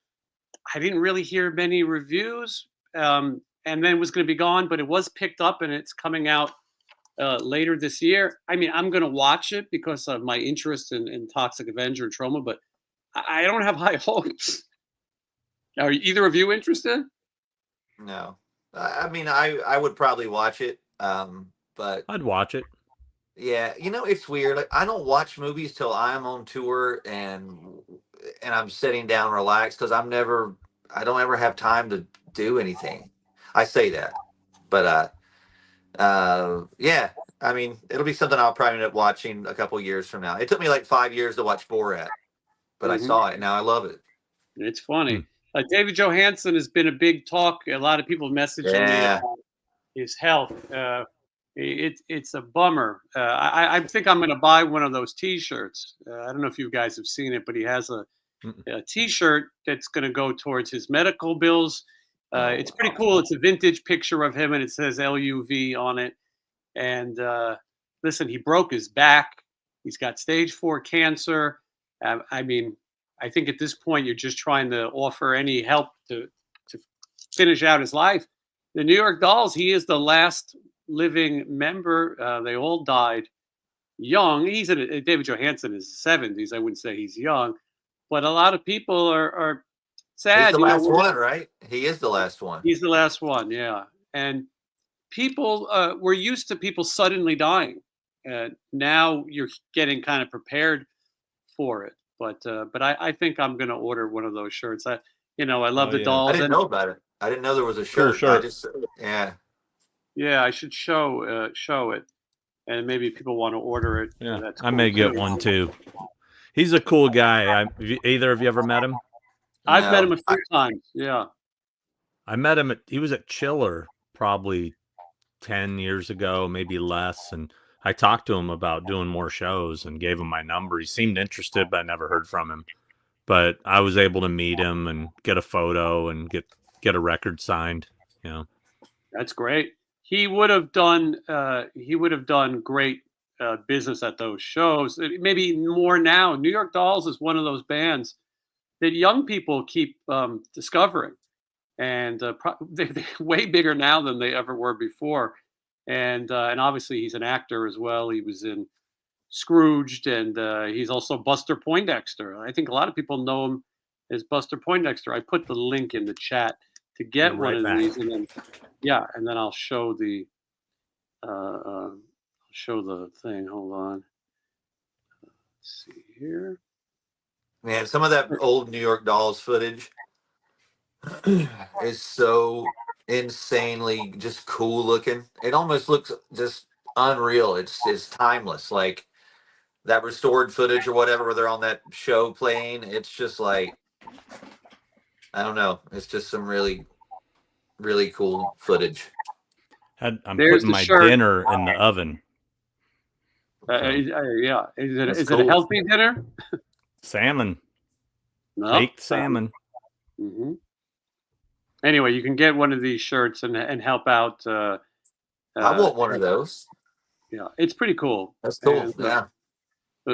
I didn't really hear many reviews, and then it was going to be gone, but it was picked up and it's coming out later this year. I mean, I'm going to watch it because of my interest in Toxic Avenger and Trauma, but I don't have high hopes. Are either of you interested? No. I mean, I would probably watch it, but I'd watch it. Yeah, it's weird. Like, I don't watch movies till I'm on tour and I'm sitting down relaxed because I don't ever have time to do anything. I say that, but yeah. I mean, it'll be something I'll probably end up watching a couple years from now. It took me like 5 years to watch Borat, but I saw it and now I love it. It's funny. David Johansen has been a big talk. A lot of people messaging me about his health. It's a bummer. I think I'm going to buy one of those T-shirts. I don't know if you guys have seen it, but he has a T-shirt that's going to go towards his medical bills. It's pretty cool. It's a vintage picture of him, and it says LUV on it. And listen, he broke his back. He's got stage 4 cancer. I mean, I think at this point you're just trying to offer any help to finish out his life. The New York Dolls, he is the last living member. They all died young. David Johansen is 70s. I wouldn't say he's young, but a lot of people are sad. He's the last one, right? He is the last one. He's the last one, yeah. And people, we're used to people suddenly dying. Now you're getting kind of prepared for it. But I think I'm going to order one of those shirts. I love the Dolls. I didn't know about it. I didn't know there was a shirt. Sure. Yeah, I should show it. and maybe people want to order it. Yeah, that's I cool may get too. one too. He's a cool guy. Either of you ever met him? I've met No, him a few times. Yeah. I met him he was at Chiller probably 10 years ago, maybe less. And I talked to him about doing more shows and gave him my number. He seemed interested, but I never heard from him. But I was able to meet him and get a photo and get a record signed. You know, That's great. He would have done great business at those shows. Maybe more now. New York Dolls is one of those bands that young people keep discovering, and they're way bigger now than they ever were before. And obviously he's an actor as well. He was in Scrooged, and he's also Buster Poindexter. I think a lot of people know him as Buster Poindexter. I put the link in the chat to get Be one right of back. these, and then and then I'll show the thing. Hold on. Let's see here. man, some of that old New York Dolls footage is so insanely just cool looking. It almost looks just unreal. It's timeless. Like that restored footage or whatever where they're on that show playing. It's just like, I don't know. It's just some really, really cool footage. I'm There's putting the my shirt. dinner in the oven. Yeah. That's Is it a cool. healthy dinner? Salmon, No. baked salmon. Mm-hmm. Anyway, you can get one of these shirts and help out. I want one of those. Yeah, it's pretty cool. That's cool. And, Yeah.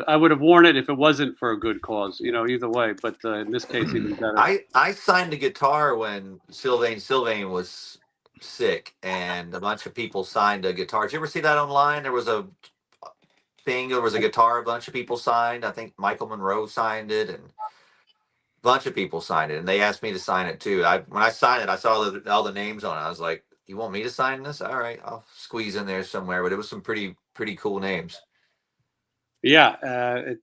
I would have worn it if it wasn't for a good cause, either way. But in this case, even better. I signed a guitar when Sylvain was sick, and a bunch of people signed a guitar. Did you ever see that online? There was a thing. There was a guitar. A bunch of people signed. I think Michael Monroe signed it, and a bunch of people signed it. And they asked me to sign it too. When I signed it, I saw all the names on it. I was like, "You want me to sign this? All right, I'll squeeze in there somewhere." But it was some pretty cool names. Yeah,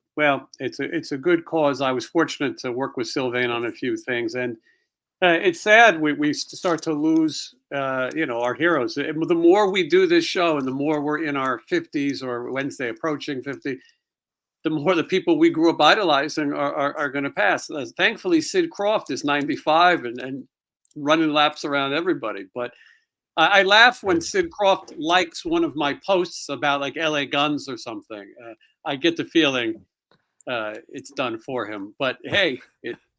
it's a good cause. I was fortunate to work with Sylvain on a few things, and it's sad we start to lose, our heroes. The more we do this show, and the more we're in our 50s or Wednesday approaching 50, the more the people we grew up idolizing are going to pass. Thankfully, Sid Croft is 95 and running laps around everybody. But I laugh when Sid Croft likes one of my posts about like LA Guns or something. I get the feeling it's done for him. But hey,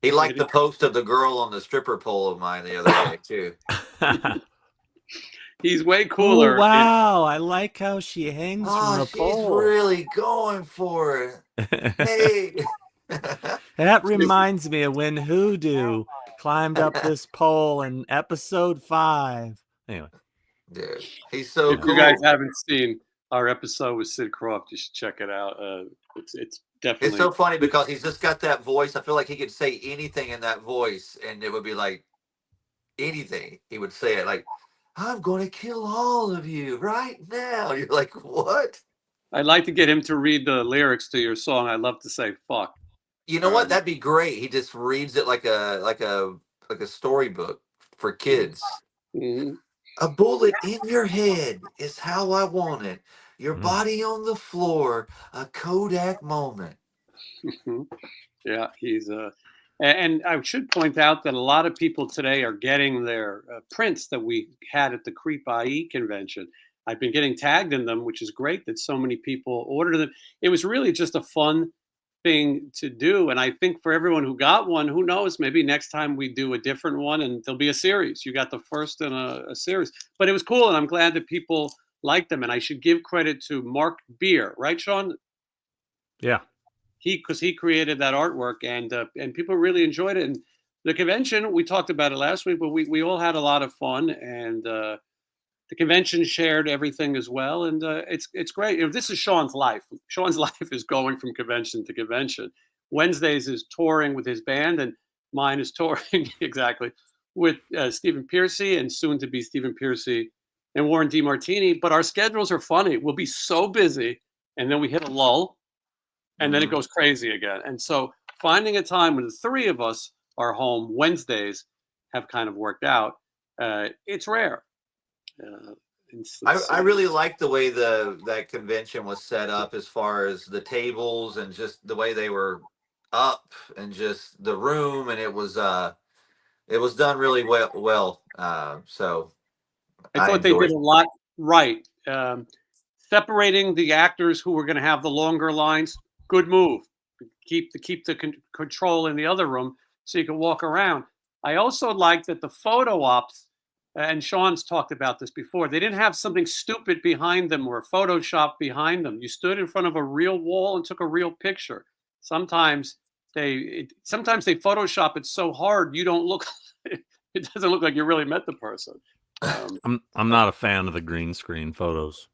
he liked the post of the girl on the stripper pole of mine the other day too. He's way cooler. Oh, wow, I like how she hangs from the pole. She's really going for it. Hey. That reminds me of when Hoodoo climbed up this pole in episode 5. Anyway. Dude, he's so if cool. you guys haven't seen our episode with Sid Croft, you should check it out. It's definitely. It's so funny because he's just got that voice. I feel like he could say anything in that voice, and it would be like anything. He would say it like, "I'm going to kill all of you right now." You're like, "What?" I'd like to get him to read the lyrics to your song. I love to say "fuck." You know what? That'd be great. He just reads it like a storybook for kids. Mm-hmm. A bullet in your head is how I want it. Your body on the floor, a Kodak moment. Yeah, he's and I should point out that a lot of people today are getting their prints that we had at the Creep IE convention. I've been getting tagged in them, which is great that so many people ordered them. It was really just a fun thing to do, and I think for everyone who got one, who knows, maybe next time we do a different one and there'll be a series. You got the first in a series, but it was cool, and I'm glad that people liked them. And I should give credit to Mark Beer, right, Sean? Yeah, because he created that artwork, and people really enjoyed it. And the convention, we talked about it last week, but we all had a lot of fun, and the convention shared everything as well, and it's great. This is Sean's life. Sean's life is going from convention to convention. Wednesdays is touring with his band, and mine is touring exactly with Stephen Piercy, and soon to be Stephen Piercy and Warren DeMartini. But our schedules are funny. We'll be so busy, and then we hit a lull, and then it goes crazy again. And so finding a time when the three of us are home Wednesdays have kind of worked out. It's rare. I really like the way that convention was set up, as far as the tables and just the way they were up, and just the room, and it was done really well. So I I thought they did enjoyed a lot right. Separating the actors who were going to have the longer lines, good move. Keep the control in the other room so you can walk around. I also like that the photo ops, and Sean's talked about this before, they didn't have something stupid behind them or Photoshop behind them. You stood in front of a real wall and took a real picture. Sometimes sometimes they Photoshop it so hard you don't look. It doesn't look like you really met the person. I'm not a fan of the green screen photos.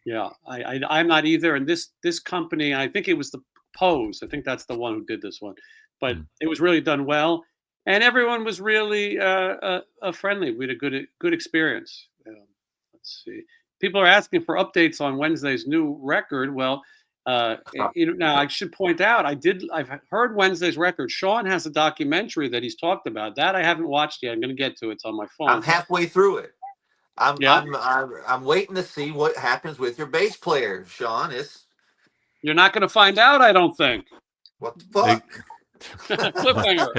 Yeah, I'm not either. And this company, I think it was the Pose. I think that's the one who did this one, but it was really done well, and everyone was really friendly. We had a good experience. Let's see. People are asking for updates on Wednesday's new record. Well, now I should point out I've heard Wednesday's record. Sean has a documentary that he's talked about. That I haven't watched yet. I'm going to get to it. It's on my phone. I'm halfway through it. I'm waiting to see what happens with your bass player, Sean. You're not going to find out, I don't think. What the fuck? Cliffhanger.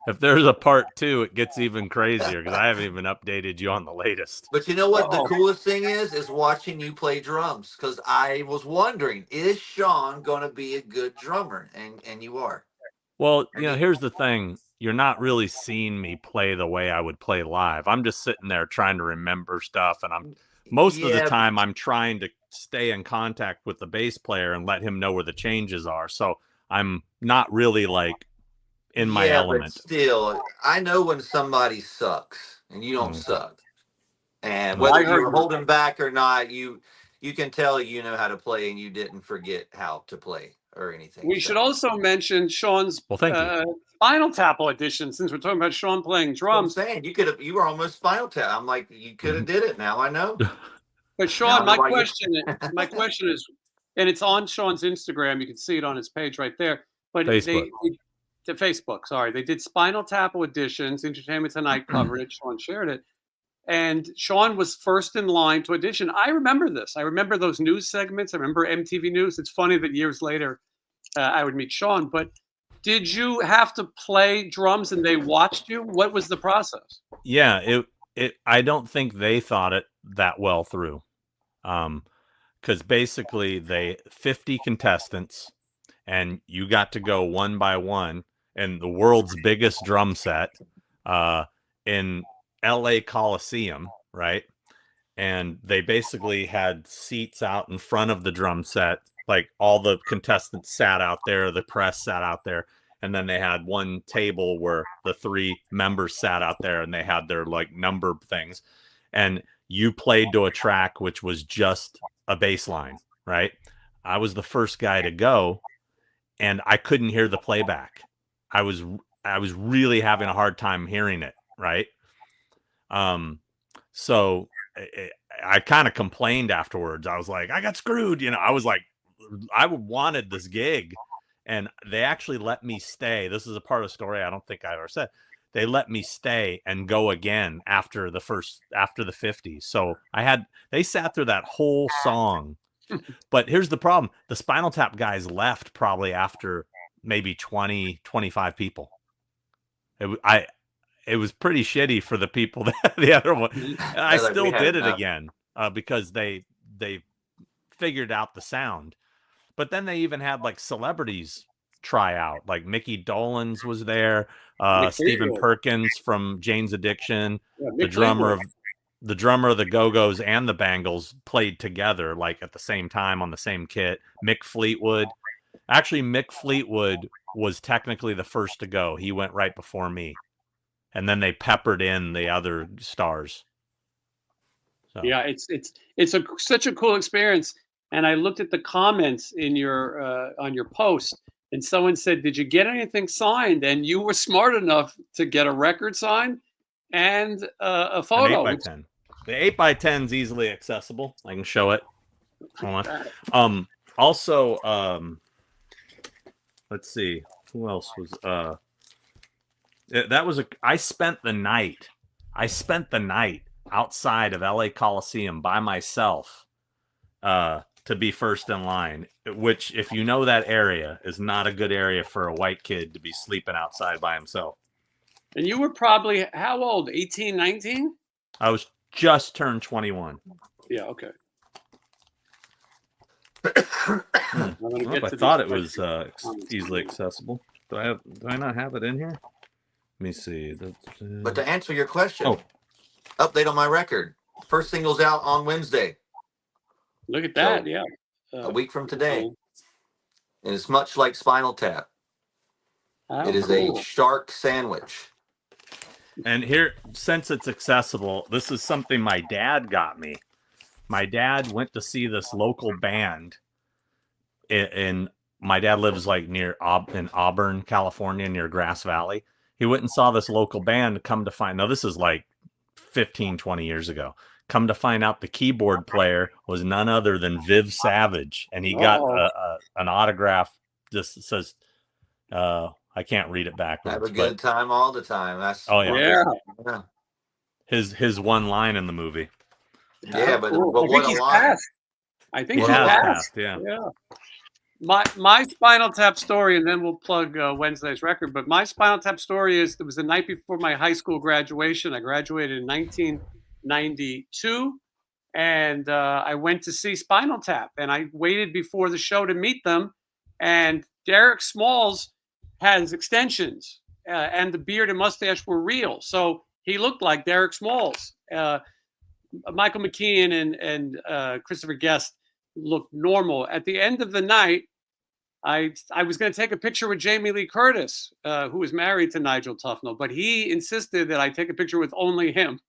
If there's a part 2, it gets even crazier, because I haven't even updated you on the latest. But you know what? The coolest thing is watching you play drums, because I was wondering, is Sean going to be a good drummer? And you are. Well, here's the thing. You're not really seeing me play the way I would play live. I'm just sitting there trying to remember stuff, and most of the time I'm trying to stay in contact with the bass player and let him know where the changes are. So I'm not really like in my element. But still, I know when somebody sucks and you don't suck. And whether you're holding back or not, you can tell you know how to play and you didn't forget how to play or anything. We should also mention Sean's Spinal Tap audition, since we're talking about Sean playing drums. I'm saying you were almost Spinal Tap. I'm like, you could have did it. Now I know. But Sean, my question is, and it's on Sean's Instagram. You can see it on his page right there. But Facebook, sorry. They did Spinal Tap auditions, Entertainment Tonight coverage. Sean shared it. And Sean was first in line to audition. I remember this. I remember those news segments. I remember MTV News. It's funny that years later I would meet Sean. But did you have to play drums and they watched you? What was the process? Yeah, I don't think they thought it that well through. Because basically 50 contestants, and you got to go one by one, and the world's biggest drum set in LA Coliseum, right? And they basically had seats out in front of the drum set. Like, all the contestants sat out there, the press sat out there, and then they had one table where the 3 members sat out there, and they had their like number things. And you played to a track which was just a bass line, right? I was the first guy to go, and I couldn't hear the playback. I was really having a hard time hearing it, right? So I kind of complained afterwards. I was like, I got screwed. I was like, I wanted this gig, and they actually let me stay. This is a part of the story I don't think I ever said. They let me stay and go again after the 50s. So they sat through that whole song. But here's the problem. The Spinal Tap guys left probably after maybe 20, 25 people. It was pretty shitty for the people that the other one. I still did it again because they figured out the sound. But then they even had like celebrities try out. Like Mickey Dolenz was there, Stephen Perkins from Jane's Addiction, the drummer of the Go-Go's and the Bangles played together, like at the same time on the same kit. Mick Fleetwood. Actually, Mick Fleetwood was technically the first to go. He went right before me. And then they peppered in the other stars. So. Yeah, it's such a cool experience. And I looked at the comments in your on your post, and someone said, "Did you get anything signed?" And you were smart enough to get a record signed and a photo. An 8x10. The 8x10 is easily accessible. I can show it. Hold on. Also, let's see, who else was I spent the night outside of LA Coliseum by myself to be first in line, which, if you know that area, is not a good area for a white kid to be sleeping outside by himself. And you were probably, how old? 18, 19? I was just turned 21. Yeah, okay. I thought it was easily accessible. Do I not have it in here? Let me see. But to answer your question, update on my record. First single's out on Wednesday. Look at that, So, yeah. A week from today. And it's much like Spinal Tap. It is a shark sandwich. And here, since it's accessible, this is something my dad got me. My dad went to see this local band in my dad lives like in Auburn, California, near Grass Valley. He went and saw this local band. Come to find, now this is like 15, 20 years ago. Come to find out the keyboard player was none other than Viv Savage. And he got an autograph. Just says, I can't read it backwards. Have a good time all the time. That's yeah. His one line in the movie. Yeah, but cool. what a line. I think he passed. Yeah. My Spinal Tap story, and then we'll plug Wednesday's record. But my Spinal Tap story is, it was the night before my high school graduation. I graduated in 1992, and I went to see Spinal Tap, and I waited before the show to meet them. And Derek Smalls has extensions, and the beard and mustache were real, so he looked like Derek Smalls. Michael McKean and Christopher Guest looked normal. At the end of the night, I was going to take a picture with Jamie Lee Curtis, who was married to Nigel Tufnell, but he insisted that I take a picture with only him.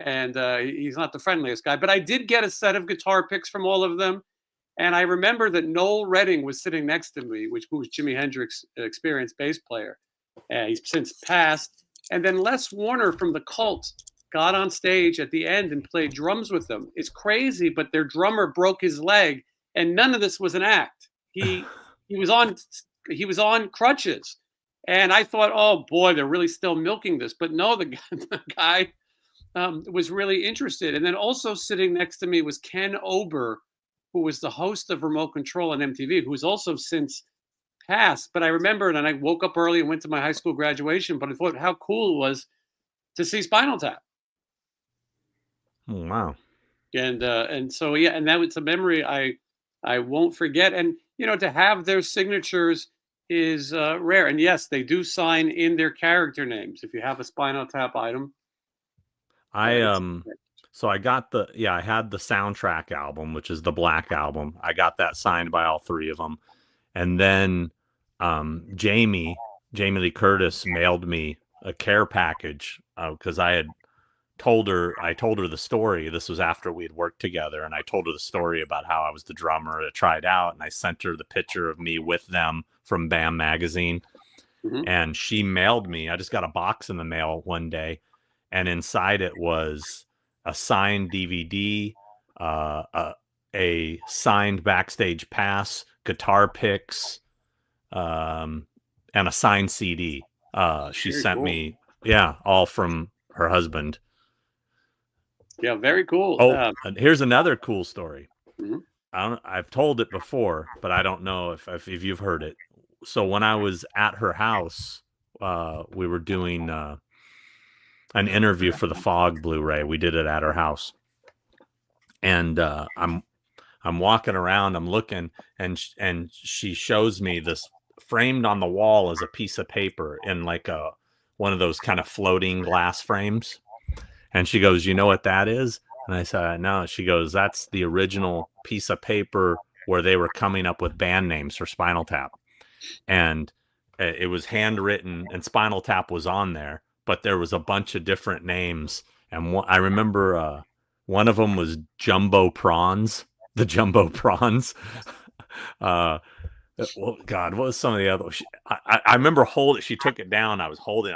And he's not the friendliest guy. But I did get a set of guitar picks from all of them. And I remember that Noel Redding was sitting next to me, who was Jimi Hendrix's experienced bass player. He's since passed. And then Les Warner from The Cult got on stage at the end and played drums with them. It's crazy, but their drummer broke his leg, and none of this was an act. He was on crutches, and I thought, oh boy, they're really still milking this. But no, the guy was really interested. And then also sitting next to me was Ken Ober, who was the host of Remote Control on MTV, who has also since passed. But I remember, and I woke up early and went to my high school graduation. But I thought how cool it was to see Spinal Tap. Oh, wow. And so, yeah, and that was a memory I won't forget. And, to have their signatures is rare. And yes, they do sign in their character names. If you have a Spinal Tap item. So I got I had the soundtrack album, which is the Black Album. I got that signed by all three of them. And then Jamie Lee Curtis mailed me a care package because I told her the story. This was after we had worked together, and I told her the story about how I was the drummer that tried out, and I sent her the picture of me with them from BAM magazine. Mm-hmm. And she mailed me, I just got a box in the mail one day, and inside it was a signed DVD, a signed backstage pass, guitar picks, and a signed CD. She sent me, all from her husband. Yeah, very cool. Oh, and here's another cool story. Mm-hmm. I've told it before, but I don't know if you've heard it. So when I was at her house, we were doing an interview for the Fog Blu-ray. We did it at her house, and I'm walking around, I'm looking, and she shows me this framed on the wall as a piece of paper in like one of those kind of floating glass frames. And she goes, "You know what that is?" And I said, "No." She goes, "That's the original piece of paper where they were coming up with band names for Spinal Tap." And it was handwritten, and Spinal Tap was on there, but there was a bunch of different names. And I remember one of them was Jumbo Prawns, the Jumbo Prawns. Well, God, what was some of the other? I remember she took it down. I'm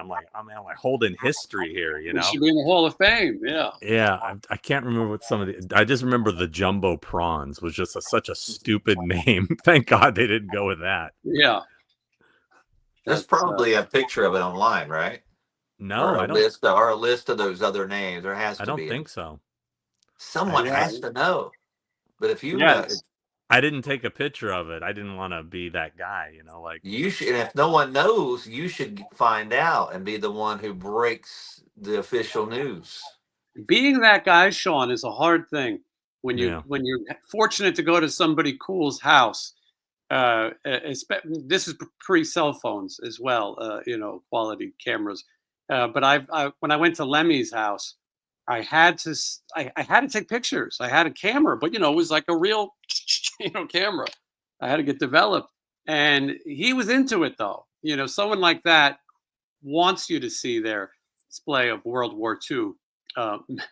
like, I'm holding history here, It should be in the Hall of Fame. Yeah. Yeah. I can't remember what some of I just remember the Jumbo Prawns was just such a stupid name. Thank God they didn't go with that. Yeah. There's probably a picture of it online, right? No, I don't. Or a list of those other names. There has I to don't be. think so. Someone Yeah. has to know. But if you Yes. I didn't take a picture of it. I didn't want to be that guy, like you should, and if no one knows, you should find out and be the one who breaks the official news. Being that guy, Sean, is a hard thing when Yeah. you're fortunate to go to somebody cool's house. This is pre-cell phones as well, quality cameras. But when I went to Lemmy's house, I had to take pictures. I had a camera, but it was like a real camera. I had to get developed, and he was into it though. Someone like that wants you to see their display of World War II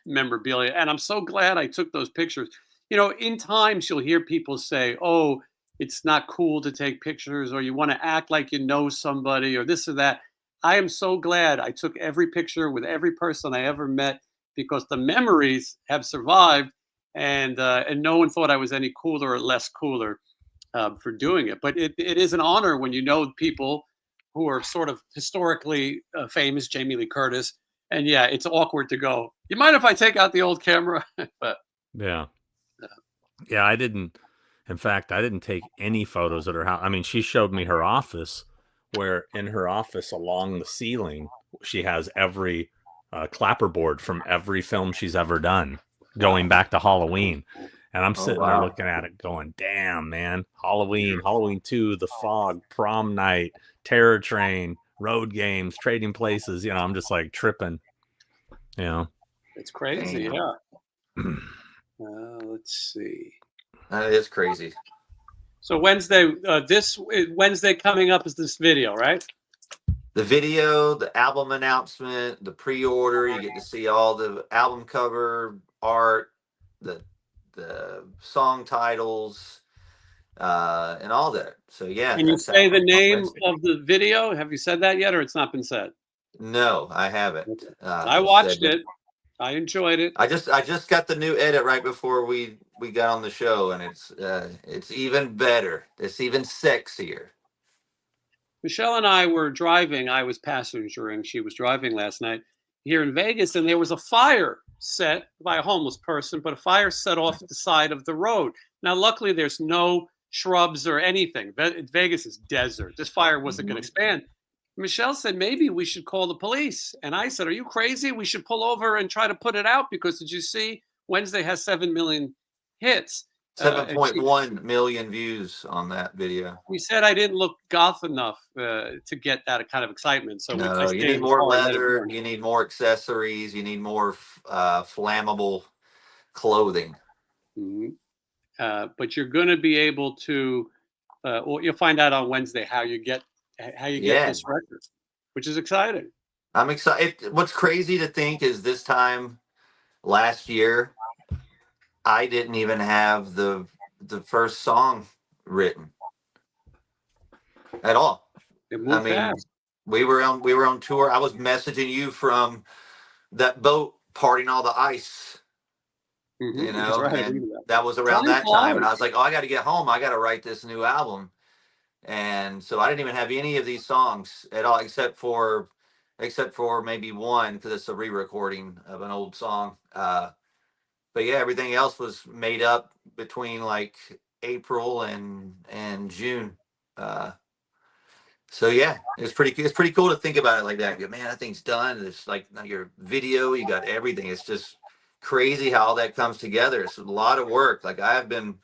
memorabilia, and I'm so glad I took those pictures. In times you'll hear people say, "Oh, it's not cool to take pictures," or "You want to act like you know somebody," or this or that. I am so glad I took every picture with every person I ever met because the memories have survived, and no one thought I was any cooler or less cooler for doing it. But it is an honor when you know people who are sort of historically famous, Jamie Lee Curtis, and yeah, it's awkward to go. You mind if I take out the old camera? But yeah. Yeah, I didn't. In fact, I didn't take any photos at her house. I mean, she showed me her office, where in her office along the ceiling, she has every clapperboard from every film she's ever done, going back to Halloween. And I'm sitting there looking at it going, damn, man, Halloween 2, The Fog, Prom Night, Terror Train, Road Games, Trading Places. I'm just like tripping. It's crazy, yeah. Let's see. That is crazy. So Wednesday, this Wednesday coming up is this video, right? The video, the album announcement, the pre-order. You get to see all the album cover art, the song titles, and all that. So yeah. Can you say the name of the video? Have you said that yet, or it's not been said? No, I haven't. I watched it. I enjoyed it. I just got the new edit right before we got on the show, and it's even better. It's even sexier. Michelle and I were driving. I was passengering. She was driving last night here in Vegas, and there was a fire set by a homeless person, but a fire set off the side of the road. Now, luckily, there's no shrubs or anything. Vegas is desert. This fire wasn't going to expand. Michelle said, maybe we should call the police. And I said, are you crazy? We should pull over and try to put it out because did you see Wednesday has 7 million hits. 7.1 million views on that video. We said I didn't look goth enough to get that kind of excitement. So no, you need more leather. You need more accessories. You need more flammable clothing. Mm-hmm. But you're going to be able to. You'll find out on Wednesday how you get this record, which is exciting. I'm excited. What's crazy to think is this time last year, I didn't even have the first song written at all. Fast. we were on tour. I was messaging you from that boat partying all the ice. Right. And that was around that time. And I was like, I got to get home. I got to write this new album. And so I didn't even have any of these songs at all, except for maybe one, because it's a re-recording of an old song. But yeah, everything else was made up between like April and June. So yeah, it's pretty cool to think about it like that. You go, man, that thing's done. It's like your video, you got everything. It's just crazy how all that comes together. It's a lot of work. Like I've been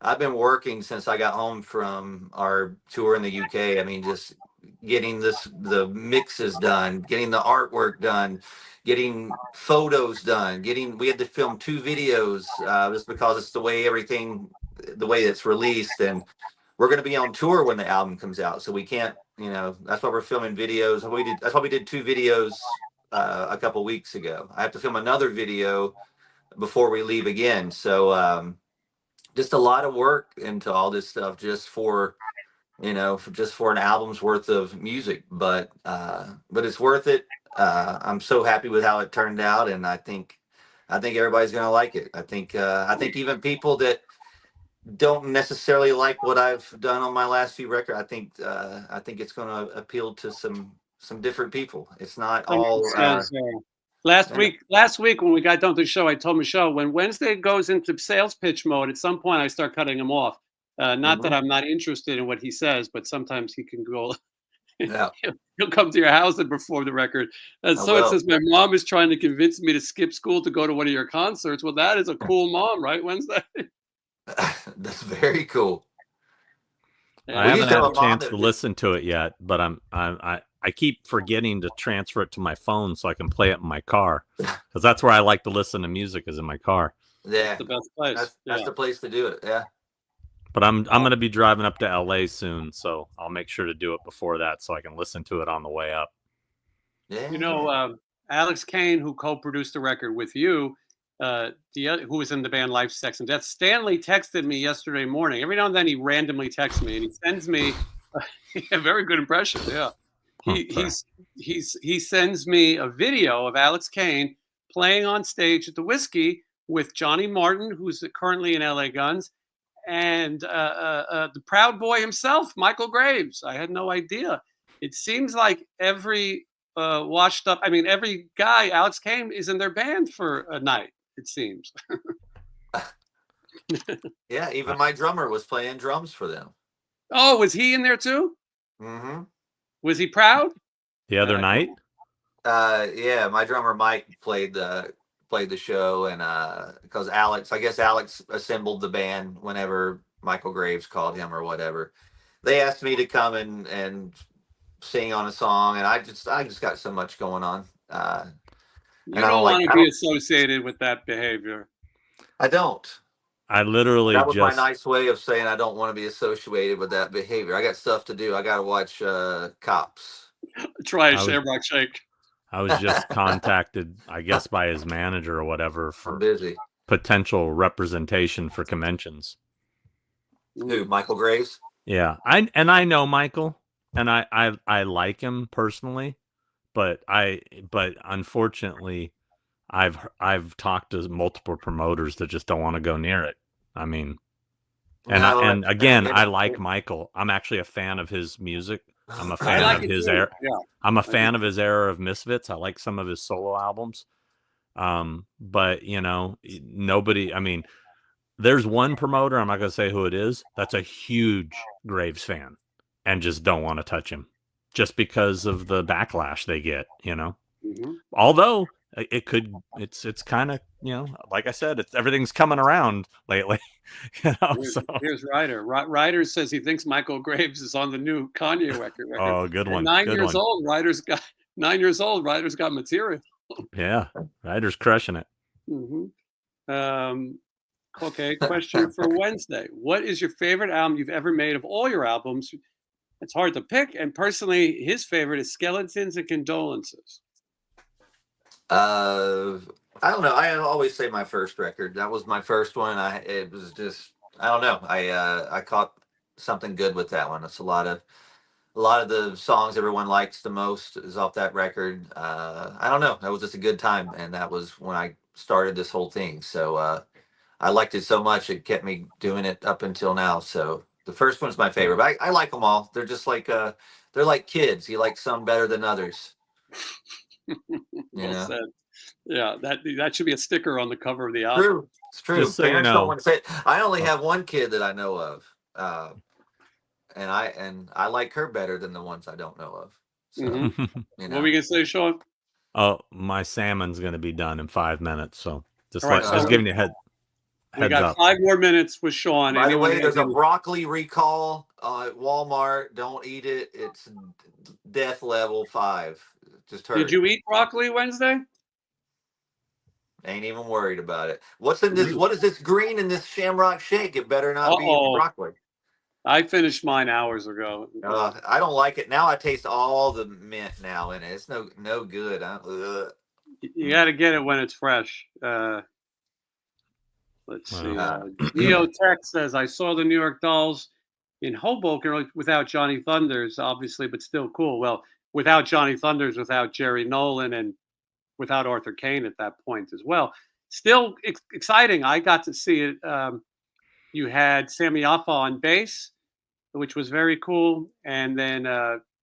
working since I got home from our tour in the UK. I mean, just getting the mixes done, getting the artwork done, getting photos done, we had to film 2 videos just because it's the way it's released. And we're going to be on tour when the album comes out. So we can't, that's why we're filming videos. That's why we did 2 videos a couple weeks ago. I have to film another video before we leave again. So just a lot of work into all this stuff just for an album's worth of music. But it's worth it. I'm so happy with how it turned out, and I think everybody's gonna like it. I think even people that don't necessarily like what I've done on my last few records, I think it's gonna appeal to some some different people. It's not Someone all. says, last Yeah. week when we got done with the show, I told Michelle when Wednesday goes into sales pitch mode, at some point I start cutting him off. Not that I'm not interested in what he says, but sometimes he can go. Yeah. He'll come to your house and perform the record. And Oh, so it well. says, my mom is trying to convince me to skip school to go to one of your concerts. Well, that is a cool mom, right, Wednesday? That's very cool. Yeah. I We used haven't to had have a a mom chance that to did- listen to it yet, but I keep forgetting to transfer it to my phone so I can play it in my car, because that's where I like to listen to music, is in my car. Yeah, The best place. that's the place to do it. Yeah. But I'm going to be driving up to LA soon, so I'll make sure to do it before that so I can listen to it on the way up. Yeah. You know, Alex Kane, who co-produced the record with you, who was in the band Life, Sex, and Death, Stanley texted me yesterday morning. Every now and then he randomly texts me, and he sends me a very good impression. Yeah, he sends me a video of Alex Kane playing on stage at the Whiskey with Johnny Martin, who's currently in LA Guns, and the Proud Boy himself, Michael Graves. I had no idea. It seems like every washed up, every guy, Alex Kane, is in their band for a night, it seems. Yeah, even my drummer was playing drums for them. Oh, was he in there too? Mm-hmm. Was he proud? The other night? Yeah, my drummer Mike played the show, and because I guess Alex assembled the band whenever Michael Graves called him or whatever. They asked me to come and sing on a song, and I just got so much going on. You don't want to be associated with that behavior. I don't. I literally that was my nice way of saying I don't want to be associated with that behavior. I got stuff to do. I got to watch Cops. Try a Shamrock Shake. I was just contacted, I guess, by his manager or whatever for potential representation for conventions. Who, Michael Graves? Yeah, I know Michael, and I like him personally, but unfortunately, I've talked to multiple promoters that just don't want to go near it. I mean, and again, I like Michael. I'm actually a fan of his music. I'm a fan of his era. Yeah. I'm a fan of his era of Misfits. I like some of his solo albums. But nobody. I mean, there's one promoter, I'm not going to say who it is, that's a huge Graves fan and just don't want to touch him just because of the backlash they get, Mm-hmm. Although it's kind of, like I said, everything's coming around lately. Here's Ryder. Ryder says he thinks Michael Graves is on the new Kanye record. Oh, good one. 9 years old, Ryder's got material. Yeah, Ryder's crushing it. Mm-hmm. Okay, question for Wednesday. What is your favorite album you've ever made of all your albums? It's hard to pick. And personally, his favorite is Skeletons and Condolences. I don't know. I always say my first record. That was my first one. It was just, I don't know. I caught something good with that one. It's a lot of the songs everyone likes the most is off that record. I don't know. That was just a good time, and that was when I started this whole thing. So I liked it so much it kept me doing it up until now. So the first one's my favorite. But I like them all. They're just like they're like kids. You like some better than others. Well said. Yeah, that should be a sticker on the cover of the album. It's true. Just so Parents don't want to say it. I only have one kid that I know of, and I like her better than the ones I don't know of. So, What were we gonna say, Sean? Oh, my salmon's gonna be done in 5 minutes, so just so giving you a heads we got up. 5 more minutes with Sean. By the way, there's a broccoli recall at Walmart. Don't eat it. It's death level 5. Just heard. Did you eat broccoli Wednesday? Ain't even worried about it. What's in this? What is this green in this Shamrock Shake? It better not be broccoli. I finished mine hours ago. I don't like it. Now I taste all the mint now in it. It's no good. You got to get it when it's fresh. Let's see. Neo Tech says, I saw the New York Dolls in Hoboken without Johnny Thunders, obviously, but still cool. Well, without Johnny Thunders, without Jerry Nolan, and without Arthur Kane at that point as well. Still exciting. I got to see it. You had Sammy Yaffa on bass, which was very cool. And then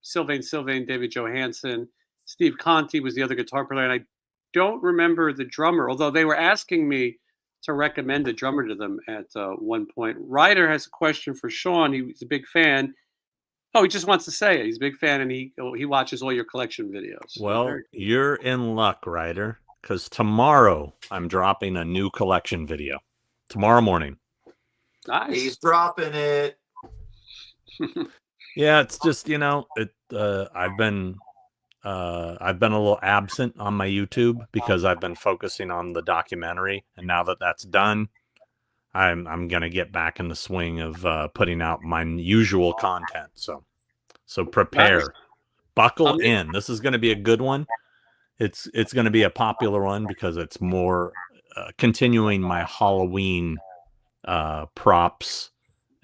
Sylvain, David Johansen. Steve Conti was the other guitar player, and I don't remember the drummer, although they were asking me to recommend a drummer to them at one point. Ryder has a question for Sean. He's a big fan. Oh, he just wants to say it. He's a big fan, and he watches all your collection videos. Well, you're in luck, Ryder, because tomorrow I'm dropping a new collection video. Tomorrow morning. Nice. He's dropping it. Yeah, it's just, I've been a little absent on my YouTube because I've been focusing on the documentary, and now that that's done, I'm gonna get back in the swing of putting out my usual content. So prepare, Nice. buckle in. This is gonna be a good one. It's gonna be a popular one because it's more continuing my Halloween props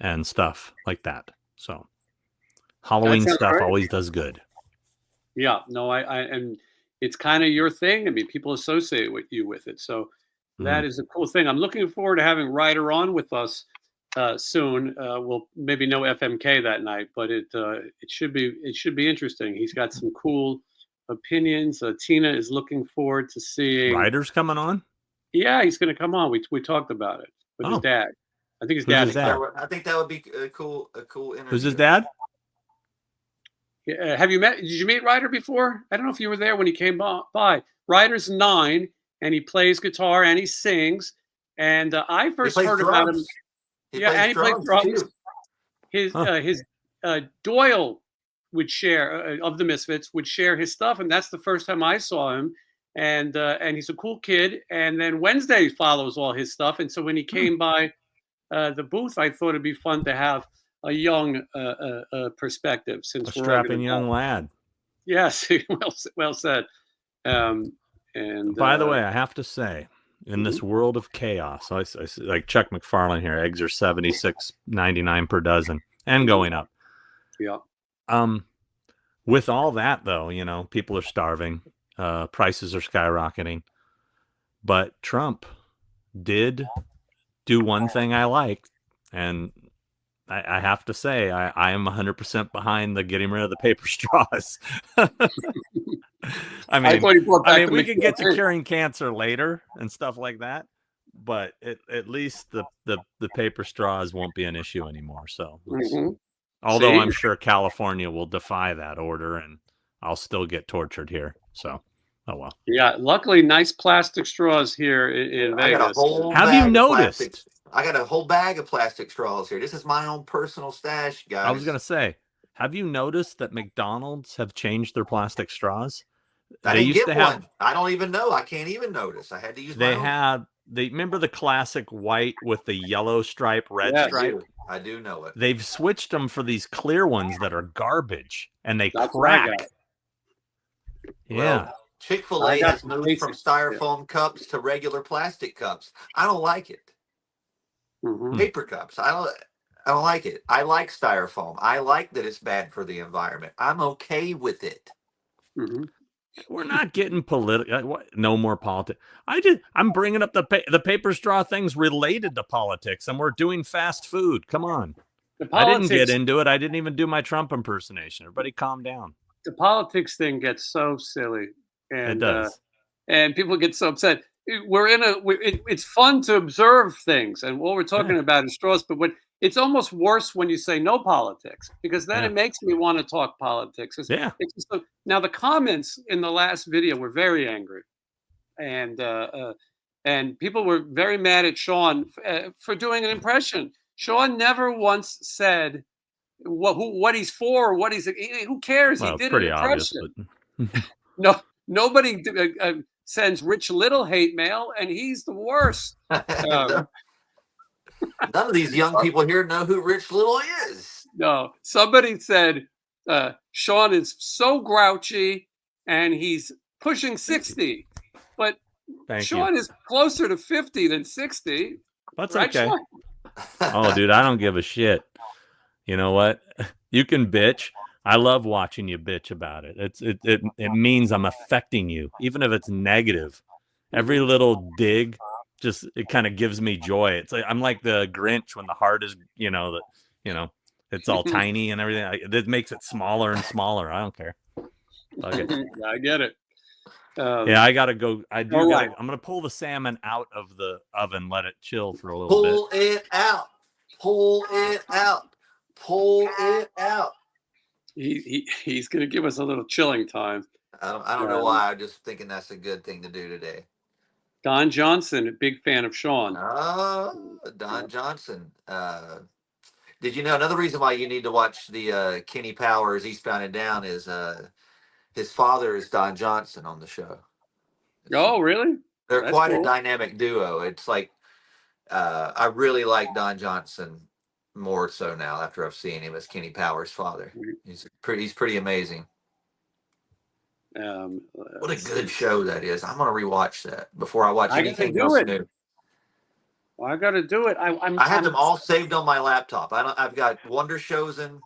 and stuff like that. So Halloween stuff great. always does good. Yeah, no, I and it's kind of your thing. I mean, people associate with you with it, so that is a cool thing. I'm looking forward to having Ryder on with us soon. We'll maybe no FMK that night, but it should be interesting. He's got some cool opinions. Tina is looking forward to seeing Ryder's coming on. Yeah, he's going to come on. We talked about it with his dad. I think his Who's dad. his dad? I think that would be a cool interview. Who's his dad? Yeah, did you meet Ryder before? I don't know if you were there when he came by. Ryder's 9, and he plays guitar and he sings. And I first heard about him. He plays drums. His Doyle would share of the Misfits would share his stuff, and that's the first time I saw him. And he's a cool kid. And then Wednesday follows all his stuff. And so when he came by the booth, I thought it'd be fun to have a young perspective, since a strapping young lad. Yes, well said. And by the way, I have to say, in this world of chaos, I like Chuck McFarlane here. Eggs are $76.99 per dozen and going up. Yeah. With all that, though, people are starving. Prices are skyrocketing. But Trump did do one thing I liked, and I have to say, I am 100% behind the getting rid of the paper straws. I mean, we could get to curing cancer later and stuff like that, but at least the paper straws won't be an issue anymore. So, although I'm sure California will defy that order, and I'll still get tortured here. So, oh well. Yeah, luckily, nice plastic straws here in Vegas. Have you noticed? I got a whole bag of plastic straws here. This is my own personal stash, guys. I was going to say, have you noticed that McDonald's have changed their plastic straws? I didn't get one. I don't even know. I can't even notice. I had to use my own. They remember the classic white with the yellow stripe, red stripe? I do know it. They've switched them for these clear ones that are garbage, and they crack. Well, yeah. Chick-fil-A has moved from styrofoam cups to regular plastic cups. I don't like it. Paper cups. I don't like it. I like styrofoam. I like that it's bad for the environment. I'm okay with it. We're not getting political. No more politics. I'm bringing up the paper straw things related to politics, and we're doing fast food. Come on. I didn't get into it. I didn't even do my Trump impersonation. Everybody calm down. The politics thing gets so silly. And, it does. And people get so upset. It's fun to observe things, and what we're talking about is straws. But it's almost worse when you say no politics, because then it makes me want to talk politics. Now the comments in the last video were very angry, and people were very mad at Sean for doing an impression. Sean never once said what he's for, or who cares? Well, he did pretty an impression. Obvious, No, nobody sends Rich Little hate mail, and he's the worst. None of these young people here know who Rich Little is. No, somebody said Sean is so grouchy, and he's pushing 60, but Sean is closer to 50 than 60. That's right, okay. Oh, dude, I don't give a shit. You know what? You can bitch. I love watching you bitch about it. It means I'm affecting you, even if it's negative. Every little dig, it kind of gives me joy. It's like I'm like the Grinch when the heart is, It's all tiny and everything. It makes it smaller and smaller. I don't care. Okay. I get it. Yeah, I gotta go. Right. I'm gonna pull the salmon out of the oven, let it chill for a little Pull it out. Pull it out. Pull it out. He's gonna give us a little chilling time. I don't know why. I'm just thinking that's a good thing to do today. Don Johnson, a big fan of Sean. Don Johnson. Did you know another reason why you need to watch the Kenny Powers Eastbound and Down is his father is Don Johnson on the show. Oh, really? They're quite a dynamic duo. It's like I really like Don Johnson more so now after I've seen him as Kenny Powers' father. He's pretty amazing. What a good show that is. I'm gonna rewatch that before I watch anything else new. Well, I got to do it. I have them all saved on my laptop. I've got Wonder Chosen,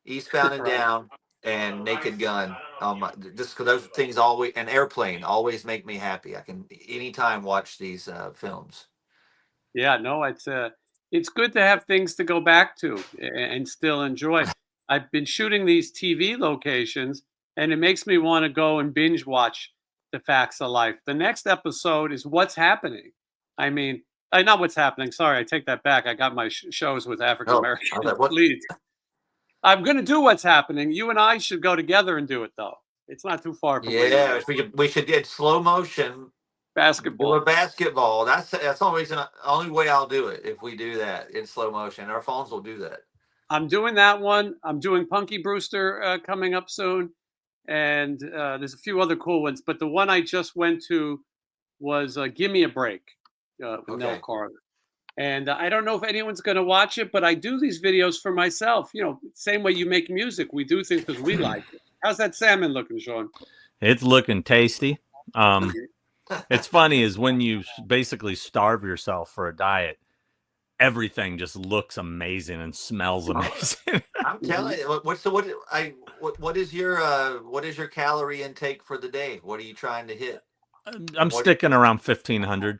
Eastbound and Down, and Naked Gun. Just because those things always, and Airplane always make me happy. I can anytime watch these films. Yeah, no, it's good to have things to go back to and still enjoy. I've been shooting these TV locations, and it makes me want to go and binge watch The Facts of Life. The next episode is What's Happening. I mean, not What's Happening. Sorry, I take that back. I got my shows with African American leads. I'm going to do What's Happening. You and I should go together and do it, though. It's not too far from Yeah, we should get slow motion basketball. Basketball. That's the only way I'll do it if we do that in slow motion. Our phones will do that. I'm doing that one. I'm doing Punky Brewster coming up soon. And there's a few other cool ones. But the one I just went to was Give Me a Break with Nell Carter. And I don't know if anyone's going to watch it, but I do these videos for myself. You know, same way you make music. We do things because we like it. How's that salmon looking, Sean? It's looking tasty. It's funny is when you basically starve yourself for a diet, everything just looks amazing and smells amazing. I'm telling you, what is your calorie intake for the day? What are you trying to hit? I'm sticking around 1,500.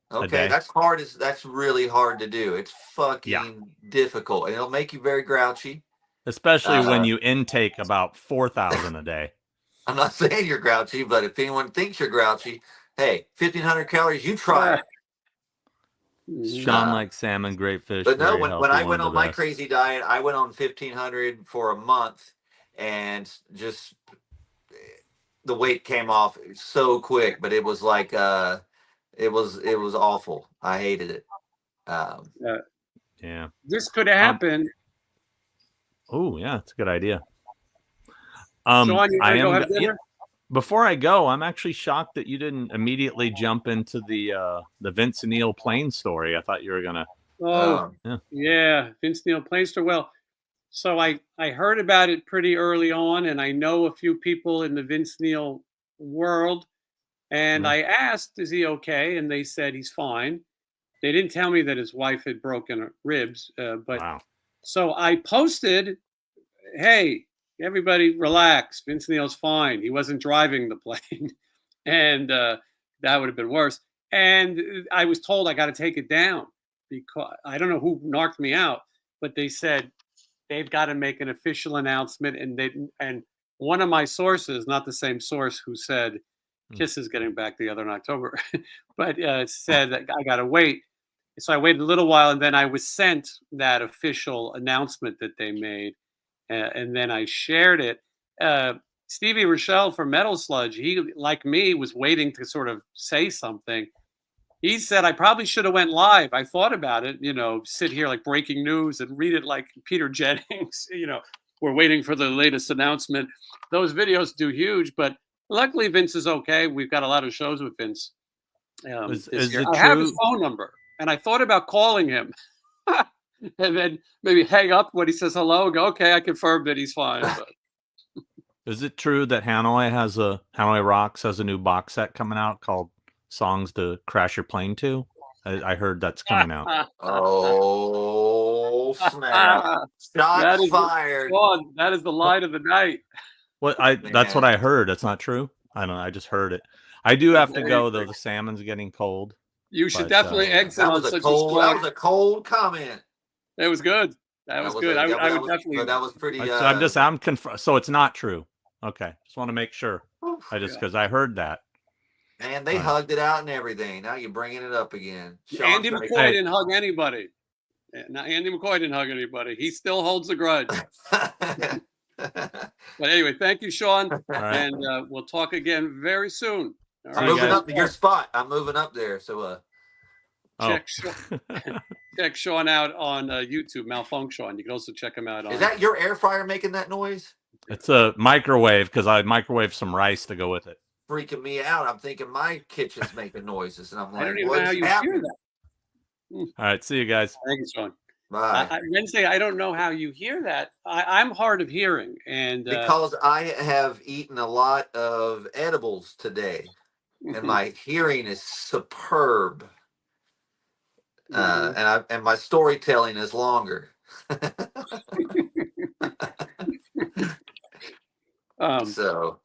Okay, that's hard. That's really hard to do. It's fucking difficult, and it'll make you very grouchy. Especially when you intake about 4,000 a day. I'm not saying you're grouchy, but if anyone thinks you're grouchy, hey, 1,500 calories, you try it. Sean likes salmon, great fish. But no, when I went on my crazy diet, I went on 1,500 for a month, and just the weight came off so quick. But it was like it was awful. I hated it. Yeah, this could happen. Oh yeah, it's a good idea. Sean, you go have dinner? Before I go, I'm actually shocked that you didn't immediately jump into the Vince Neil plane story. I thought you were gonna. Yeah, Vince Neil plane story. Well, so I heard about it pretty early on, and I know a few people in the Vince Neil world, and I asked, "Is he okay?" And they said he's fine. They didn't tell me that his wife had broken her ribs, but wow. So I posted, "Hey, everybody relax. Vince Neil's fine. He wasn't driving the plane." And that would have been worse. And I was told I got to take it down because I don't know who knocked me out, but they said they've got to make an official announcement. And one of my sources, not the same source who said Kiss is getting back together in October, but said that I got to wait. So I waited a little while, and then I was sent that official announcement that they made. And then I shared it. Stevie Rochelle from Metal Sludge, he, like me, was waiting to sort of say something. He said, I probably should have went live. I thought about it, sit here like breaking news and read it like Peter Jennings, we're waiting for the latest announcement. Those videos do huge, but luckily Vince is okay. We've got a lot of shows with Vince. Is this year. it I have true? his phone number, and I thought about calling him. And then maybe hang up when he says hello and go, okay, I confirmed that he's fine. But. Is it true that Hanoi Rocks has a new box set coming out called Songs to Crash Your Plane To? I heard that's coming out. Oh, snap. Shots fired. That is the line of the night. That's what I heard. That's not true. I don't know. I just heard it. I do have to go, though. The salmon's getting cold. You should definitely exit that was a cold comment. It was good. That was was good. a, I would, that, I that would was, definitely. that was pretty. So it's not true. Okay, just want to make sure. Yeah. Because I heard that. And they hugged it out and everything. Now you're bringing it up again. Andy McCoy didn't hug anybody. Now, Andy McCoy didn't hug anybody. He still holds a grudge. But anyway, thank you, Sean. Right. And we'll talk again very soon. All I'm right, moving guys. up to your spot. I'm moving up there. So check Sean out on YouTube, Malfunction. You can also check him out on. Is that your air fryer making that noise? It's a microwave because I microwaved some rice to go with it. Freaking me out. I'm thinking my kitchen's making noises, and I'm like, I don't even know how you hear that. All right, see you guys. Thank you, Sean. Bye. Wednesday, I don't know how you hear that. I'm hard of hearing, and because I have eaten a lot of edibles today, and my hearing is superb, and my storytelling is longer. So,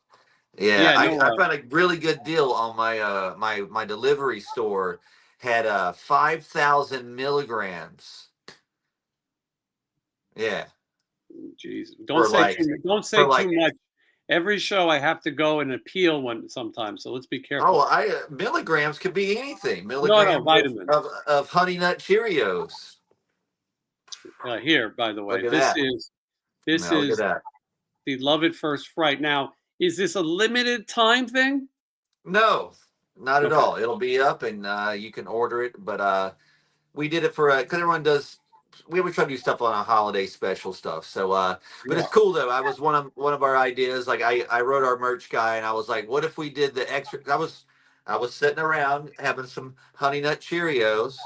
I found a really good deal on my my delivery store. Had 5,000 milligrams. Yeah. Jeez, don't say too much. Every show I have to go and appeal one sometimes, so let's be careful. Oh, milligrams could be anything. Milligrams vitamins of Honey Nut Cheerios. Here, by the way, look at this that. is look at that. The Love at First Fright. Now, is this a limited time thing? No, not at all. It'll be up, and you can order it. But we did it for because everyone does. We always try to do stuff on a holiday special stuff. So, but it's cool though. I was one of our ideas. Like I wrote our merch guy, and I was like, what if we did the extra? I was sitting around having some Honey Nut Cheerios,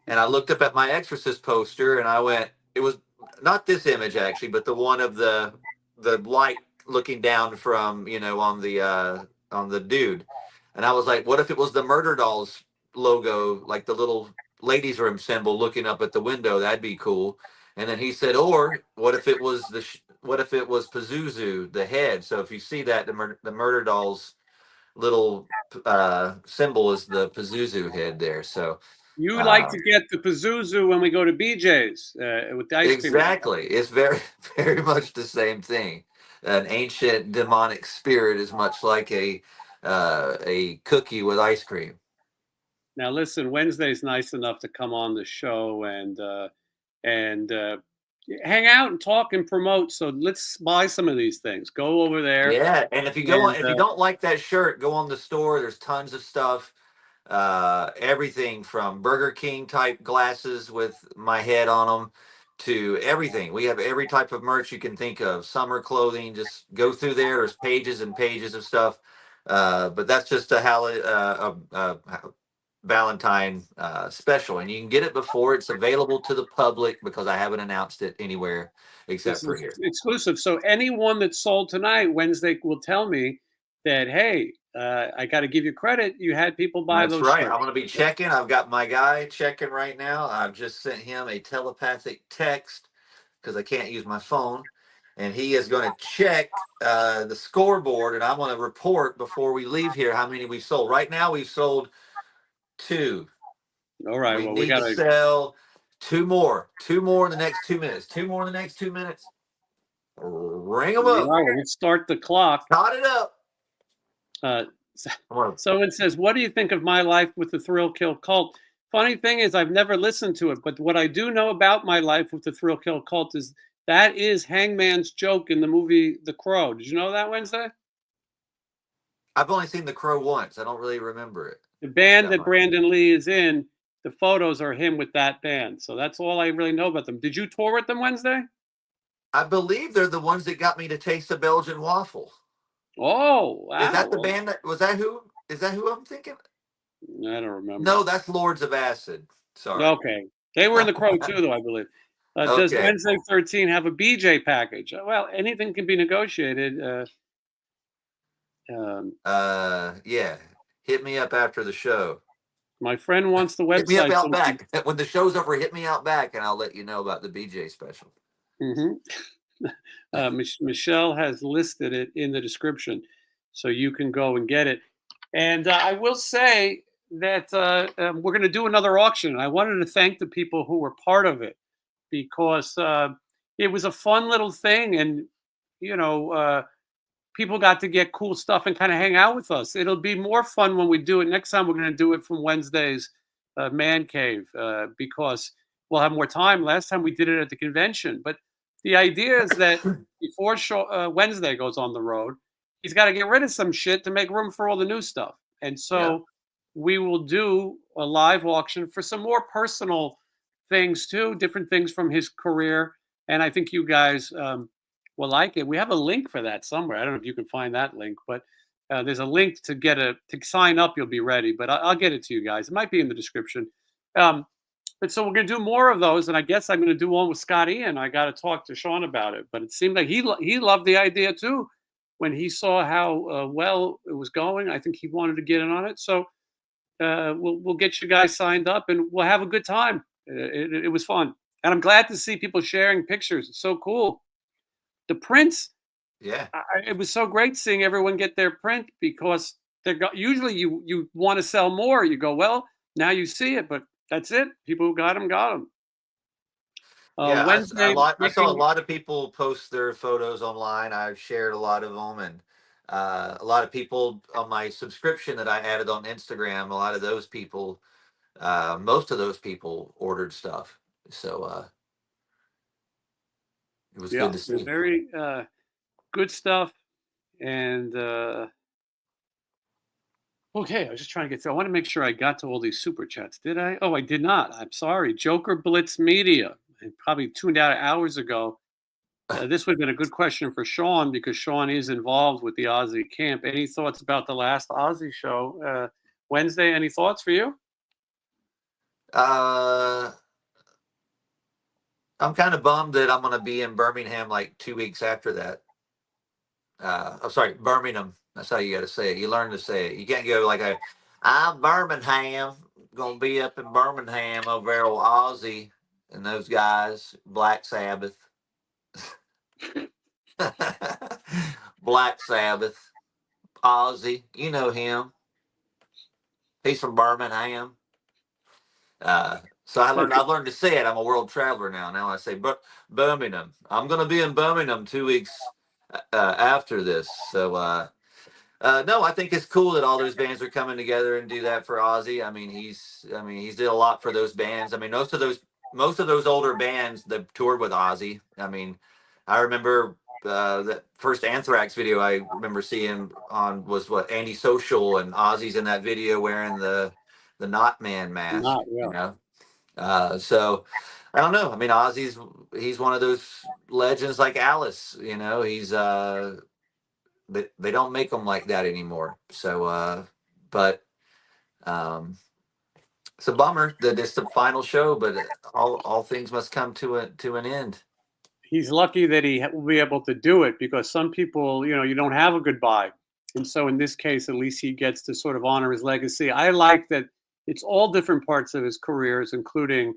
and I looked up at my Exorcist poster, and I went. It was not this image actually, but the one of the light looking down from on the dude, and I was like, what if it was the Murder Dolls logo, like the little ladies' room symbol looking up at the window? That'd be cool. And then he said, or what if it was Pazuzu, the head? So if you see that, the Murder Dolls little symbol is the Pazuzu head there. So you like to get the Pazuzu when we go to BJ's with the ice cream. Exactly. It's very, very much the same thing. An ancient demonic spirit is much like a cookie with ice cream. Now, listen, Wednesday's nice enough to come on the show and hang out and talk and promote. So let's buy some of these things. Go over there. Yeah, and if you if you don't like that shirt, go on the store. There's tons of stuff. Everything from Burger King type glasses with my head on them to everything. We have every type of merch you can think of. Summer clothing. Just go through there. There's pages and pages of stuff. But that's just a Valentine special, and you can get it before it's available to the public because I haven't announced it anywhere except for here. Exclusive. So anyone that's sold tonight, Wednesday will tell me that, hey, I got to give you credit. You had people buy those. That's right. I'm going to be checking. I've got my guy checking right now. I've just sent him a telepathic text because I can't use my phone. And he is going to check the scoreboard, and I'm going to report before we leave here how many we've sold. Right now, we've sold 2. All right. We need to sell 2 more. 2 more in the next 2 minutes. 2 more in the next 2 minutes. Ring them up. Right, let's start the clock. Tot it up. Someone says, what do you think of my life with the Thrill Kill Cult? Funny thing is, I've never listened to it, but what I do know about my life with the Thrill Kill Cult is that is Hangman's joke in the movie The Crow. Did you know that, Wednesday? I've only seen The Crow once. I don't really remember it. The band that Brandon Lee is in, the photos are him with that band. So that's all I really know about them. Did you tour with them, Wednesday? I believe they're the ones that got me to taste the Belgian waffle. Oh, wow. Is that the band is that who I'm thinking? I don't remember. No, that's Lords of Acid. Sorry. Okay. They were in The Crow too, though, I believe. Does Wednesday 13 have a BJ package? Well, anything can be negotiated. Yeah. Hit me up after the show. My friend wants the website. Hit me up out back. When the show's over, hit me out back, and I'll let you know about the BJ special. Michelle has listed it in the description, so you can go and get it. And I will say that we're going to do another auction. I wanted to thank the people who were part of it. because it was a fun little thing, and people got to get cool stuff and kind of hang out with us. It'll be more fun when we do it. Next time we're going to do it from Wednesday's man cave because we'll have more time. Last time we did it at the convention, but the idea is that before Wednesday goes on the road, he's got to get rid of some shit to make room for all the new stuff. And so we will do a live auction for some more personal things too, different things from his career. And I think you guys will like it. We have a link for that somewhere. I don't know if you can find that link, but there's a link to sign up. You'll be ready, but I'll get it to you guys. It might be in the description. But so we're going to do more of those, and I guess I'm going to do one with Scott Ian. I got to talk to Sean about it, but it seemed like he loved the idea too when he saw how well it was going. I think he wanted to get in on it. So we'll get you guys signed up, and we'll have a good time. It was fun, and I'm glad to see people sharing pictures. It's so cool. The prints, it was so great seeing everyone get their print because usually you want to sell more. You go, well, now you see it, but that's it. People who got them. Wednesday, I saw a lot of people post their photos online. I've shared a lot of them, and a lot of people on my subscription that I added on Instagram. A lot of those people, most of those people ordered stuff. So it was good to see. Very good stuff. And okay, I was just trying to get through. I want to make sure I got to all these super chats. Did I? Oh, I did not. I'm sorry. Joker Blitz Media. I probably tuned out hours ago. This would have been a good question for Sean because Sean is involved with the Aussie camp. Any thoughts about the last Aussie show? Wednesday, any thoughts for you? I'm kind of bummed that I'm going to be in Birmingham like 2 weeks after that. I'm sorry, Birmingham. That's how you got to say it. You learn to say it. You can't go like I'm Birmingham. Going to be up in Birmingham over there with Ozzy and those guys, Black Sabbath. Black Sabbath. Ozzy. You know him. He's from Birmingham. So I've learned to say it. I'm a world traveler now. Now I say Birmingham. I'm going to be in Birmingham 2 weeks after this. So no, I think it's cool that all those bands are coming together and do that for Ozzy. I mean, he's did a lot for those bands. I mean, most of those older bands that toured with Ozzy. I mean, I remember that first Anthrax video I remember seeing on was Andy Social, and Ozzy's in that video wearing the Knot Man mask. You know, so I don't know. I mean, he's one of those legends like Alice. You know, he's but they don't make them like that anymore. So, but it's a bummer that it's the final show. But all things must come to an end. He's lucky that he will be able to do it because some people, you don't have a goodbye, and so in this case, at least he gets to sort of honor his legacy. I like that it's all different parts of his careers, including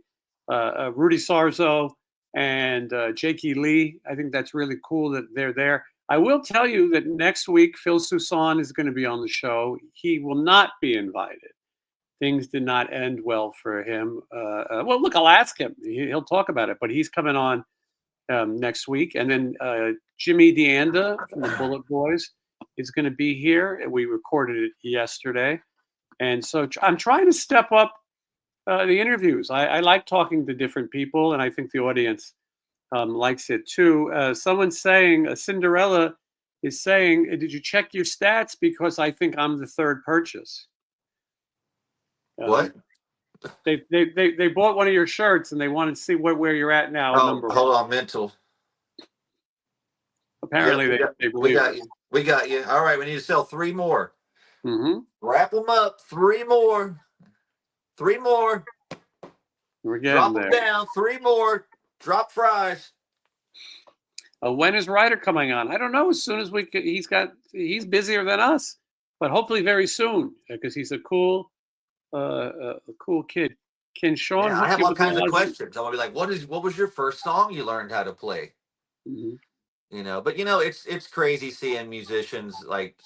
Rudy Sarzo and Jakey Lee. I think that's really cool that they're there. I will tell you that next week, Phil Soussan is going to be on the show. He will not be invited. Things did not end well for him. Well, look, I'll ask him. He'll talk about it, but he's coming on next week. And then Jimmy DeAnda from the Bullet Boys is going to be here. We recorded it yesterday. And so I'm trying to step up the interviews. I like talking to different people, and I think the audience likes it too. Someone's saying, Cinderella is saying, did you check your stats? Because I think I'm the third purchase. What? They bought one of your shirts and they wanted to see where you're at now. Oh, hold on, mental. Apparently they believe got you. We got you. All right, we need to sell 3 more. Mm-hmm. Wrap them up. 3 more. 3 more. We're getting Drop there. them down. 3 more. Drop fries. When is Ryder coming on? I don't know. As soon as he's busier than us, but hopefully very soon because he's a cool kid. Can Sean? Yeah, I have all kinds of questions. I'll be like, what was your first song you learned how to play? Mm-hmm. But it's crazy seeing musicians like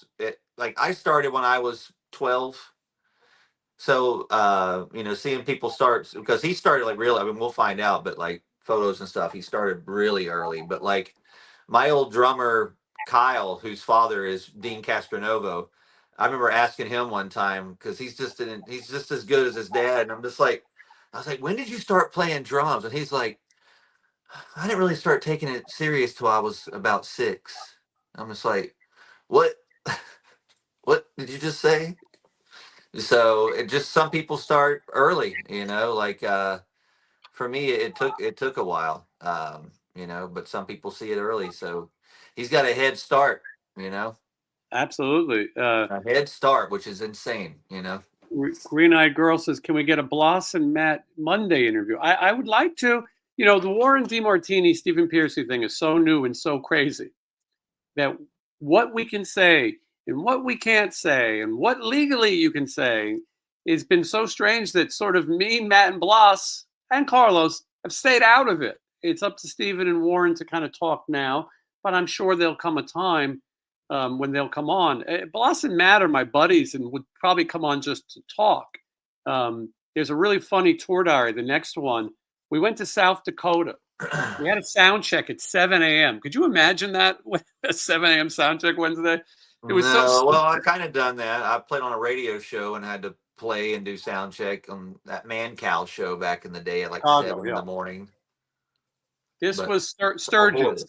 I started when I was 12. So seeing people start, because he started like real. I mean, we'll find out, but like photos and stuff, he started really early. But like my old drummer Kyle, whose father is Dean Castronovo, I remember asking him one time because he's just as good as his dad, and I was like, when did you start playing drums? And he's like, I didn't really start taking it serious till I was about 6. I'm just like, what? What did you just say? So it just some people start early, like for me it took a while, but some people see it early. So he's got a head start, Absolutely. a head start, which is insane. Green Eyed Girl says, "Can we get a Bloss and Matt Monday interview?" I would like to. The Warren DeMartini, Stephen Pearcy thing is so new and so crazy that what we can say and what we can't say and what legally you can say has been so strange that sort of me, Matt, and Bloss and Carlos have stayed out of it. It's up to Stephen and Warren to kind of talk now, but I'm sure there'll come a time when they'll come on. Bloss and Matt are my buddies and would probably come on just to talk. There's a really funny tour diary. The next one, we went to South Dakota. We had a sound check at 7 a.m. Could you imagine that? A 7 a.m. sound check Wednesday? It was No, well, I kind of done that. I played on a radio show and had to play and do sound check on that Man Cow show back in the day at like Chicago, 7 in the morning. This But was Sturgis,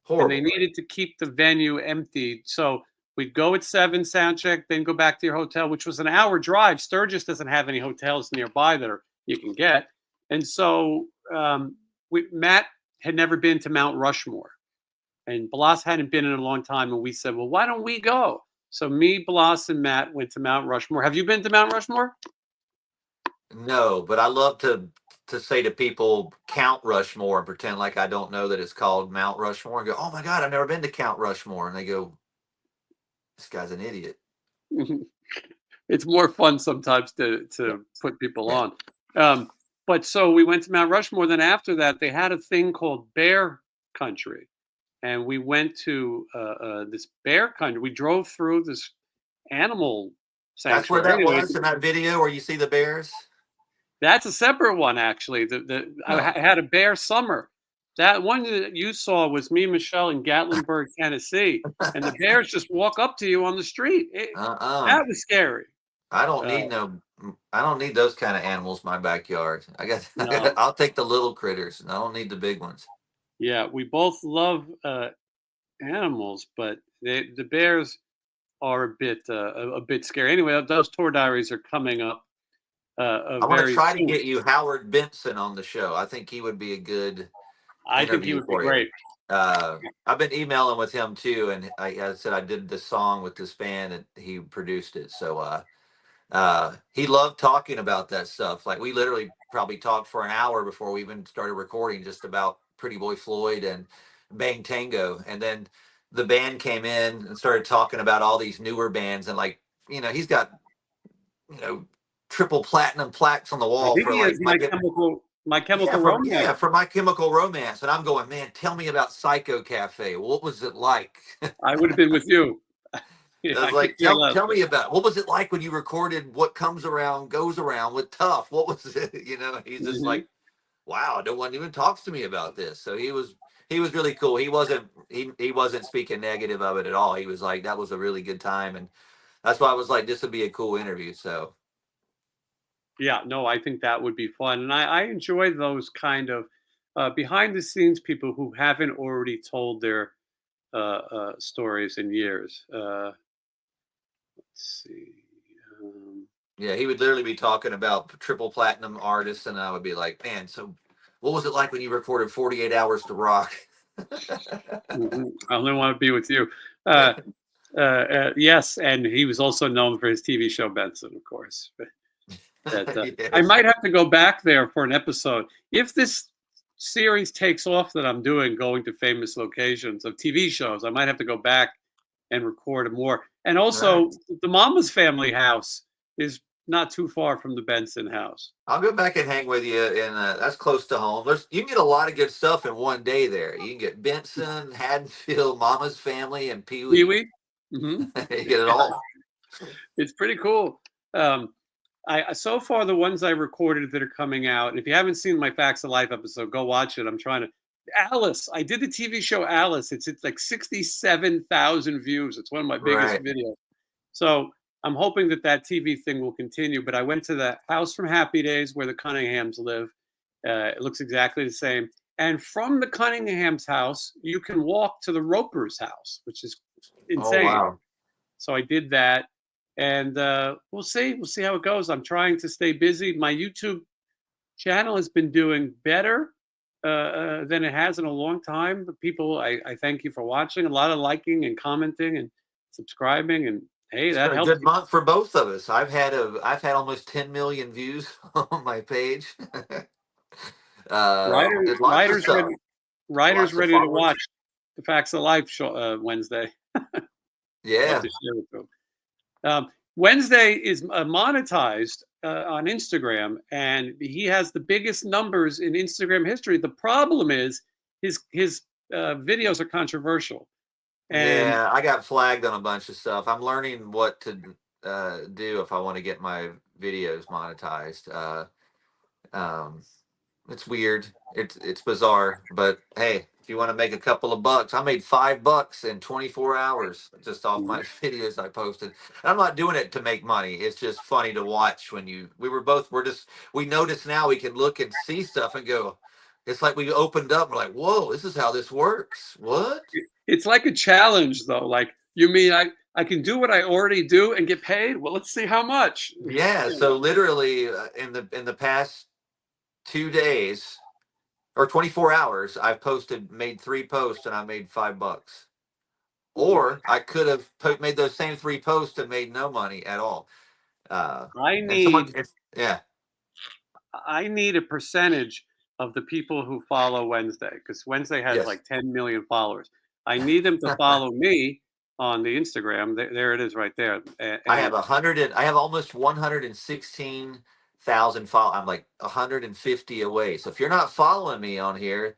horrible. and they needed to keep the venue empty. So we'd go at 7, sound check, then go back to your hotel, which was an hour drive. Sturgis doesn't have any hotels nearby that you can get. And so Matt had never been to Mount Rushmore, and Bloss hadn't been in a long time. And we said, well, why don't we go? So me, Bloss, and Matt went to Mount Rushmore. Have you been to Mount Rushmore? No, but I love to say to people, Count Rushmore, and pretend like I don't know that it's called Mount Rushmore, and go, oh my God, I've never been to Count Rushmore. And they go, this guy's an idiot. It's more fun sometimes to put people on. But so we went to Mount Rushmore. Then after that, they had a thing called Bear Country. And we went to this bear country. We drove through this animal sanctuary. That's where that was in that video where you see the bears? That's a separate one, actually. I had a bear summer. That one that you saw was me, Michelle, in Gatlinburg, Tennessee. And the bears just walk up to you on the street. That was scary. I don't need those kind of animals in my backyard. I'll take the little critters. I don't need the big ones. Yeah, we both love animals, but the bears are a bit scary. Anyway, those tour diaries are coming up. I want to try to get you Howard Benson on the show. I think he would be a good. I think he would be great. I've been emailing with him too, and I said I did this song with this band, and he produced it. So he loved talking about that stuff. Like we literally probably talked for an hour before we even started recording, just about Pretty Boy Floyd and Bang Tango. And then the band came in and started talking about all these newer bands, and he's got triple platinum plaques on the wall for like My Chemical Romance. Yeah, for My Chemical Romance. And I'm going, man, tell me about Psycho Cafe. What was it like? I would have been with you. I was like, tell me about it. What was it like when you recorded What Comes Around Goes Around with Tough? What was it? He's just like, wow, no one even talks to me about this. So he was really cool. He wasn't speaking negative of it at all. He was like, that was a really good time. And that's why I was like, this would be a cool interview. So yeah, no, I think that would be fun. And I enjoy those kind of behind the scenes people who haven't already told their stories in years. Let's see. Yeah, he would literally be talking about triple platinum artists, and I would be like, man, so what was it like when you recorded 48 Hours to Rock? I only want to be with you. Yes, and he was also known for his TV show Benson, of course. Yes. I might have to go back there for an episode. If this series takes off that I'm doing, going to famous locations of TV shows, I might have to go back and record more. And also, the Mama's Family house is not too far from the Benson house. I'll go back and hang with you, and that's close to home. You can get a lot of good stuff in one day there. You can get Benson, Haddonfield, Mama's Family, and Pee-wee. Mm-hmm. You get it all. It's pretty cool. So far the ones I recorded that are coming out. And if you haven't seen my Facts of Life episode, go watch it. I'm trying to. Alice, I did the TV show Alice. It's like 67,000 views. It's one of my biggest Right. videos. So I'm hoping that TV thing will continue. But I went to the house from Happy Days where the Cunninghams live. It looks exactly the same. And from the Cunningham's house, you can walk to the Roper's house, which is Oh insane. wow. So I did that, and we'll see. We'll see how it goes. I'm trying to stay busy. My YouTube channel has been doing better than it has in a long time. But people, I thank you for watching. A lot of liking and commenting and subscribing, and hey, It's that been a helps. good month for both of us. I've had almost 10 million views on my page. Did lots of stuff. Writers Lots of ready to followers. watch the Facts of Life show, Wednesday. Yeah. Love to share it with them. Wednesday is monetized on Instagram, and he has the biggest numbers in Instagram history. The problem is his videos are controversial. And Yeah, I got flagged on a bunch of stuff. I'm learning what to do if I want to get my videos monetized. It's weird. It's bizarre, but hey, if you want to make a couple of bucks, I made $5 in 24 hours just off my videos I posted. And I'm not doing it to make money. It's just funny to watch when we notice now we can look and see stuff and go, it's like we opened up, we're like, whoa, this is how this works. What? it's like a challenge, though. Like, you mean I can do what I already do and get paid? Well, let's see how much. Yeah. So literally in the past 2 days or 24 hours, I've made 3 posts and I made $5. Or I could have made those same 3 posts and made no money at all. I And someone, need yeah, I need a percentage of the people who follow Wednesday, because Wednesday has yes. like 10 million followers. I need them to follow me on the Instagram. There it is, right there. I have I have almost 116,000 followers. I'm like 150 away. So if you're not following me on here,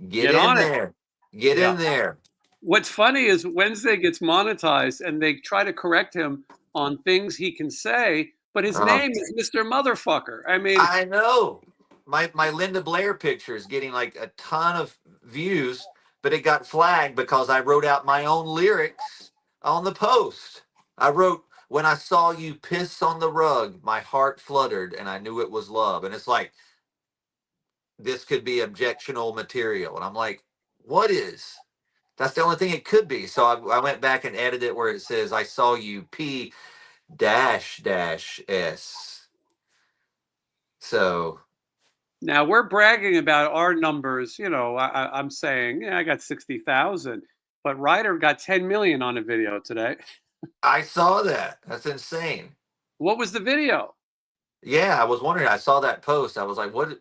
get get in on it. there. Get Yeah. in there. What's funny is Wednesday gets monetized, and they try to correct him on things he can say, but his name is Mr. Motherfucker. I mean, I know. My Linda Blair picture is getting like a ton of views, but it got flagged because I wrote out my own lyrics on the post. I wrote, "When I saw you piss on the rug, my heart fluttered and I knew it was love." And it's like, this could be objectionable material. And I'm like, what is? That's the only thing it could be. So I went back and edited it where it says, "I saw you P dash dash S." So now we're bragging about our numbers. You know, I'm saying, yeah, I got 60,000, but Ryder got 10 million on a video today. I saw that. That's insane. What was the video? Yeah, I was wondering. I saw that post. I was like, what?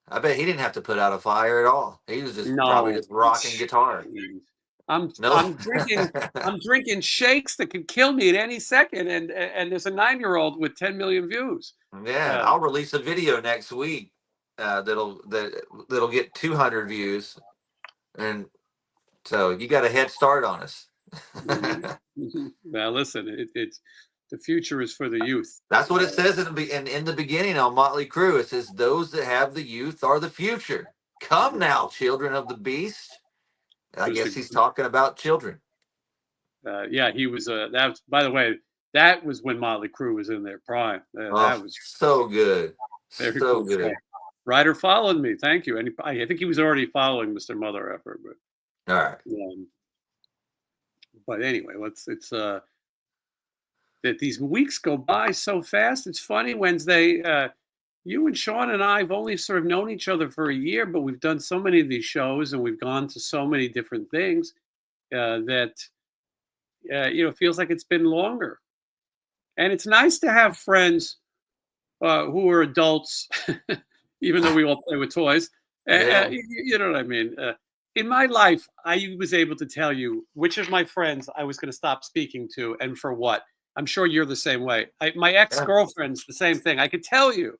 I bet he didn't have to put out a fire at all. He was just probably No. just rocking guitar. I'm No. drinking shakes that could kill me at any second, and there's a 9-year-old with 10 million views. Yeah, I'll release a video next week that'll get 200 views, and so you got a head start on us. Now listen, it's the future is for the youth. That's what it says in the beginning on Motley Crue. It says, "Those that have the youth are the future. Come now, children of the beast." I guess he's talking about children. Yeah, he was. That, by the way, that was when Motley Crue was in their prime. That was so good, very so cool good. stuff. Ryder followed me. Thank you. And I think he was already following Mr. Mother Effer, but all right. But anyway, it's that these weeks go by so fast. It's funny, Wednesday. You and Sean and I have only sort of known each other for a year, but we've done so many of these shows and we've gone to so many different things that it feels like it's been longer. And it's nice to have friends who are adults, even though we all play with toys. You know what I mean? In my life, I was able to tell you which of my friends I was going to stop speaking to and for what. I'm sure you're the same way. My ex-girlfriend's the same thing. I could tell you.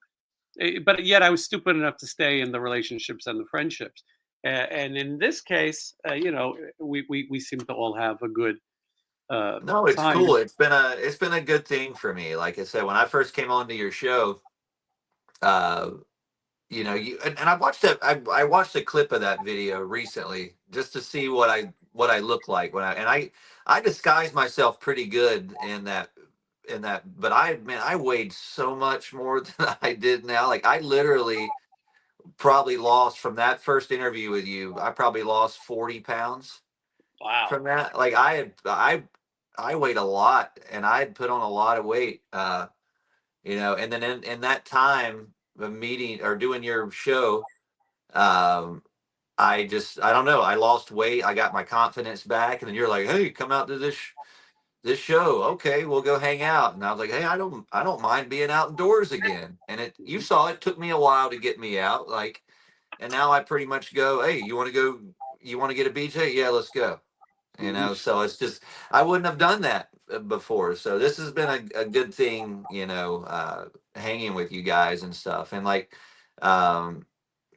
But yet I was stupid enough to stay in the relationships and the friendships. And in this case, we seem to all have a good No, it's time. cool. It's been a good thing for me. Like I said, when I first came onto your show, uh, you know, and I watched that. I watched a clip of that video recently just to see what I look like when I disguised myself pretty good in that. But I weighed so much more than I did now. Like I literally probably lost from that first interview with you. I probably lost 40 pounds Wow. from that. Like I weighed a lot and I had put on a lot of weight. You know, and then in that time of meeting or doing your show, um, I don't know, I lost weight, I got my confidence back, and then you're like, hey, come out to this show. Okay, we'll go hang out. And I was like, hey, I don't mind being outdoors again. And you saw it took me a while to get me out, like, and now I pretty much go, hey, you want to get a BJ? Yeah, let's go. You know, so it's just I wouldn't have done that before. So this has been a good thing, you know, hanging with you guys and stuff. And like, I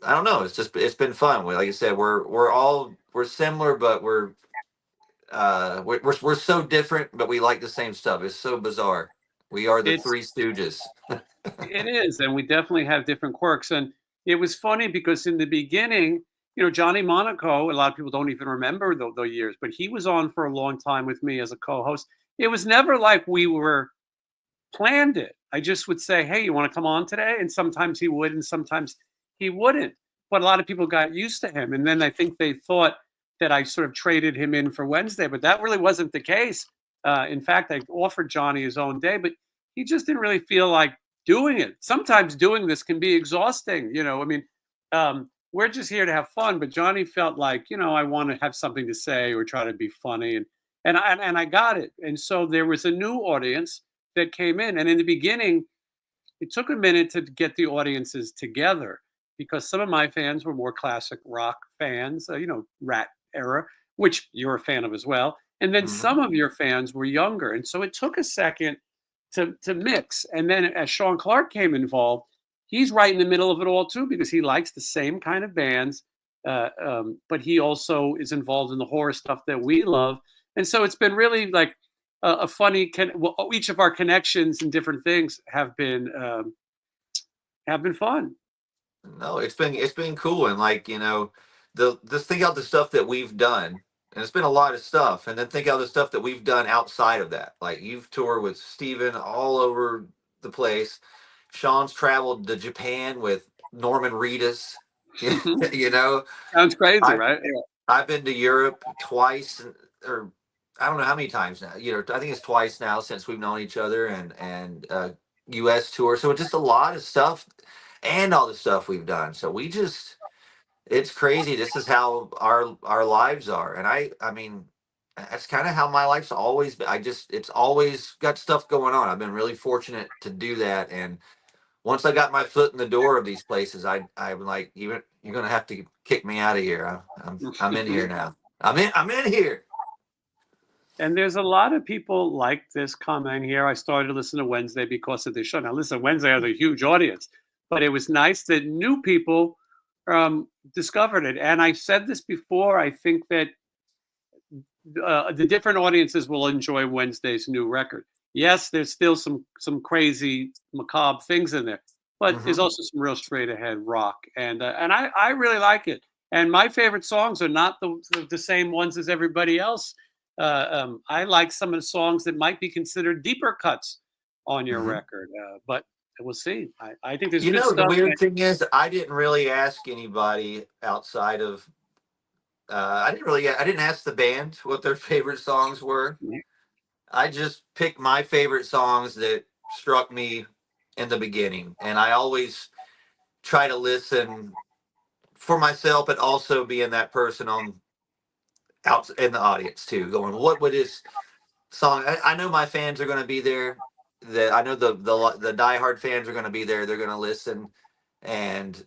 don't know, it's been fun. Like I said, we're similar, but we're so different, but we like the same stuff. It's so bizarre. We are the It's Three Stooges. It is, and we definitely have different quirks. And it was funny because in the beginning, Johnny Monaco, a lot of people don't even remember the years, but he was on for a long time with me as a co-host. It was never like we were planned it. I just would say, "Hey, you want to come on today?" And sometimes he would, and sometimes he wouldn't. But a lot of people got used to him, and then I think they thought that I sort of traded him in for Wednesday, but that really wasn't the case. In fact, I offered Johnny his own day, but he just didn't really feel like doing it. Sometimes doing this can be exhausting. I mean, we're just here to have fun, but Johnny felt like, I want to have something to say or try to be funny, and I got it. And so there was a new audience that came in, and in the beginning, it took a minute to get the audiences together because some of my fans were more classic rock fans, RATT era, which you're a fan of as well. And then Mhm. some of your fans were younger. And so it took a second to mix. And then as Sean Clark came involved, he's right in the middle of it all too because he likes the same kind of bands, but he also is involved in the horror stuff that we love. And so it's been really like a funny. Each of our connections and different things have been fun. No, it's been cool. And like, you know, just think out the stuff that we've done. And it's been a lot of stuff. And then think out the stuff that we've done outside of that. Like you've toured with Steven all over the place. Sean's traveled to Japan with Norman Reedus. You know, Sounds crazy, I right? I've been to Europe twice, or I don't know how many times now. You know, I think it's twice now since we've known each other, and U.S. tour. So just a lot of stuff, and all the stuff we've done. So it's crazy. This is how our lives are, and I mean, that's kind of how my life's always been. It's always got stuff going on. I've been really fortunate to do that, and once I got my foot in the door of these places, I'm like, you're gonna have to kick me out of here. I'm in here now. I'm in here. And there's a lot of people like this comment here. I started to listen to Wednesday because of this show. Now, listen, Wednesday has a huge audience, but it was nice that new people discovered it. And I've said this before. I think that the different audiences will enjoy Wednesday's new record. Yes, there's still some crazy macabre things in there, but there's Hmm. also some real straight ahead rock, and I really like it. And my favorite songs are not the same ones as everybody else. I like some of the songs that might be considered deeper cuts on your Hmm. record, but we'll see. I think there's You good know, the stuff. weird thing is, I didn't really ask anybody outside of. I didn't ask the band what their favorite songs were. I just picked my favorite songs that struck me in the beginning, and I always try to listen for myself, but also being that person on out in the audience too, going, what would this song? I know my fans are going to be there. That I know the diehard fans are going to be there. They're going to listen, and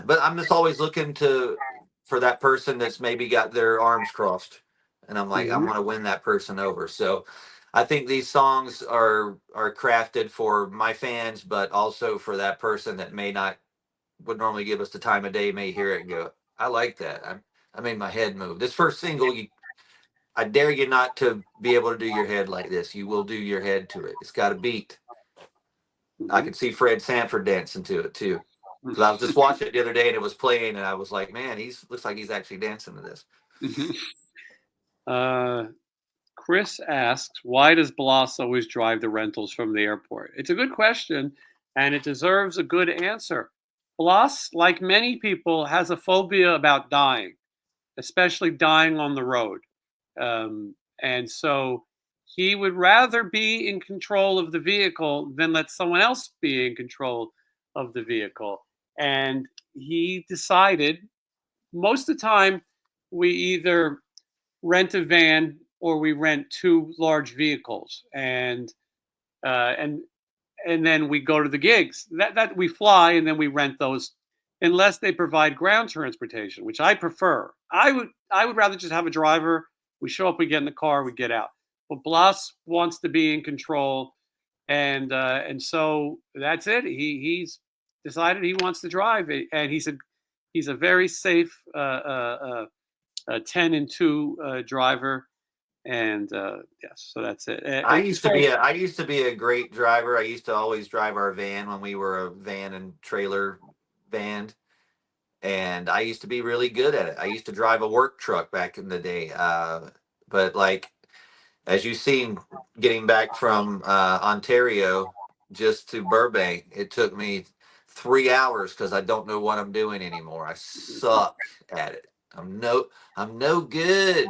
but I'm just always looking to for that person that's maybe got their arms crossed, and I'm like, I Mhm. want to win that person over. So I think these songs are crafted for my fans, but also for that person that may not would normally give us the time of day, may hear it and go, I like that. I made my head move. This first single, I dare you not to be able to do your head like this. You will do your head to it. It's got a beat. I could see Fred Sanford dancing to it too. Because I was just watching it the other day and it was playing, and I was like, man, looks like he's actually dancing to this. Chris asks, why does Bloss always drive the rentals from the airport? It's a good question, and it deserves a good answer. Bloss, like many people, has a phobia about dying, especially dying on the road. And so he would rather be in control of the vehicle than let someone else be in control of the vehicle. And he decided most of the time we either rent a van or we rent two large vehicles, and then we go to the gigs. That we fly and then we rent those, unless they provide ground transportation, which I prefer. I would rather just have a driver. We show up, we get in the car, we get out. But Bloss wants to be in control, and so that's it. He's decided he wants to drive, and he's a very safe 10-2 driver, and yes, so that's it. I used to be a great driver. I used to always drive our van when we were a van and trailer band, and I used to be really good at it. I used to drive a work truck back in the day, but like as you've seen, getting back from Ontario just to Burbank, it took me 3 hours because I don't know what I'm doing anymore. I suck at it. I'm no good.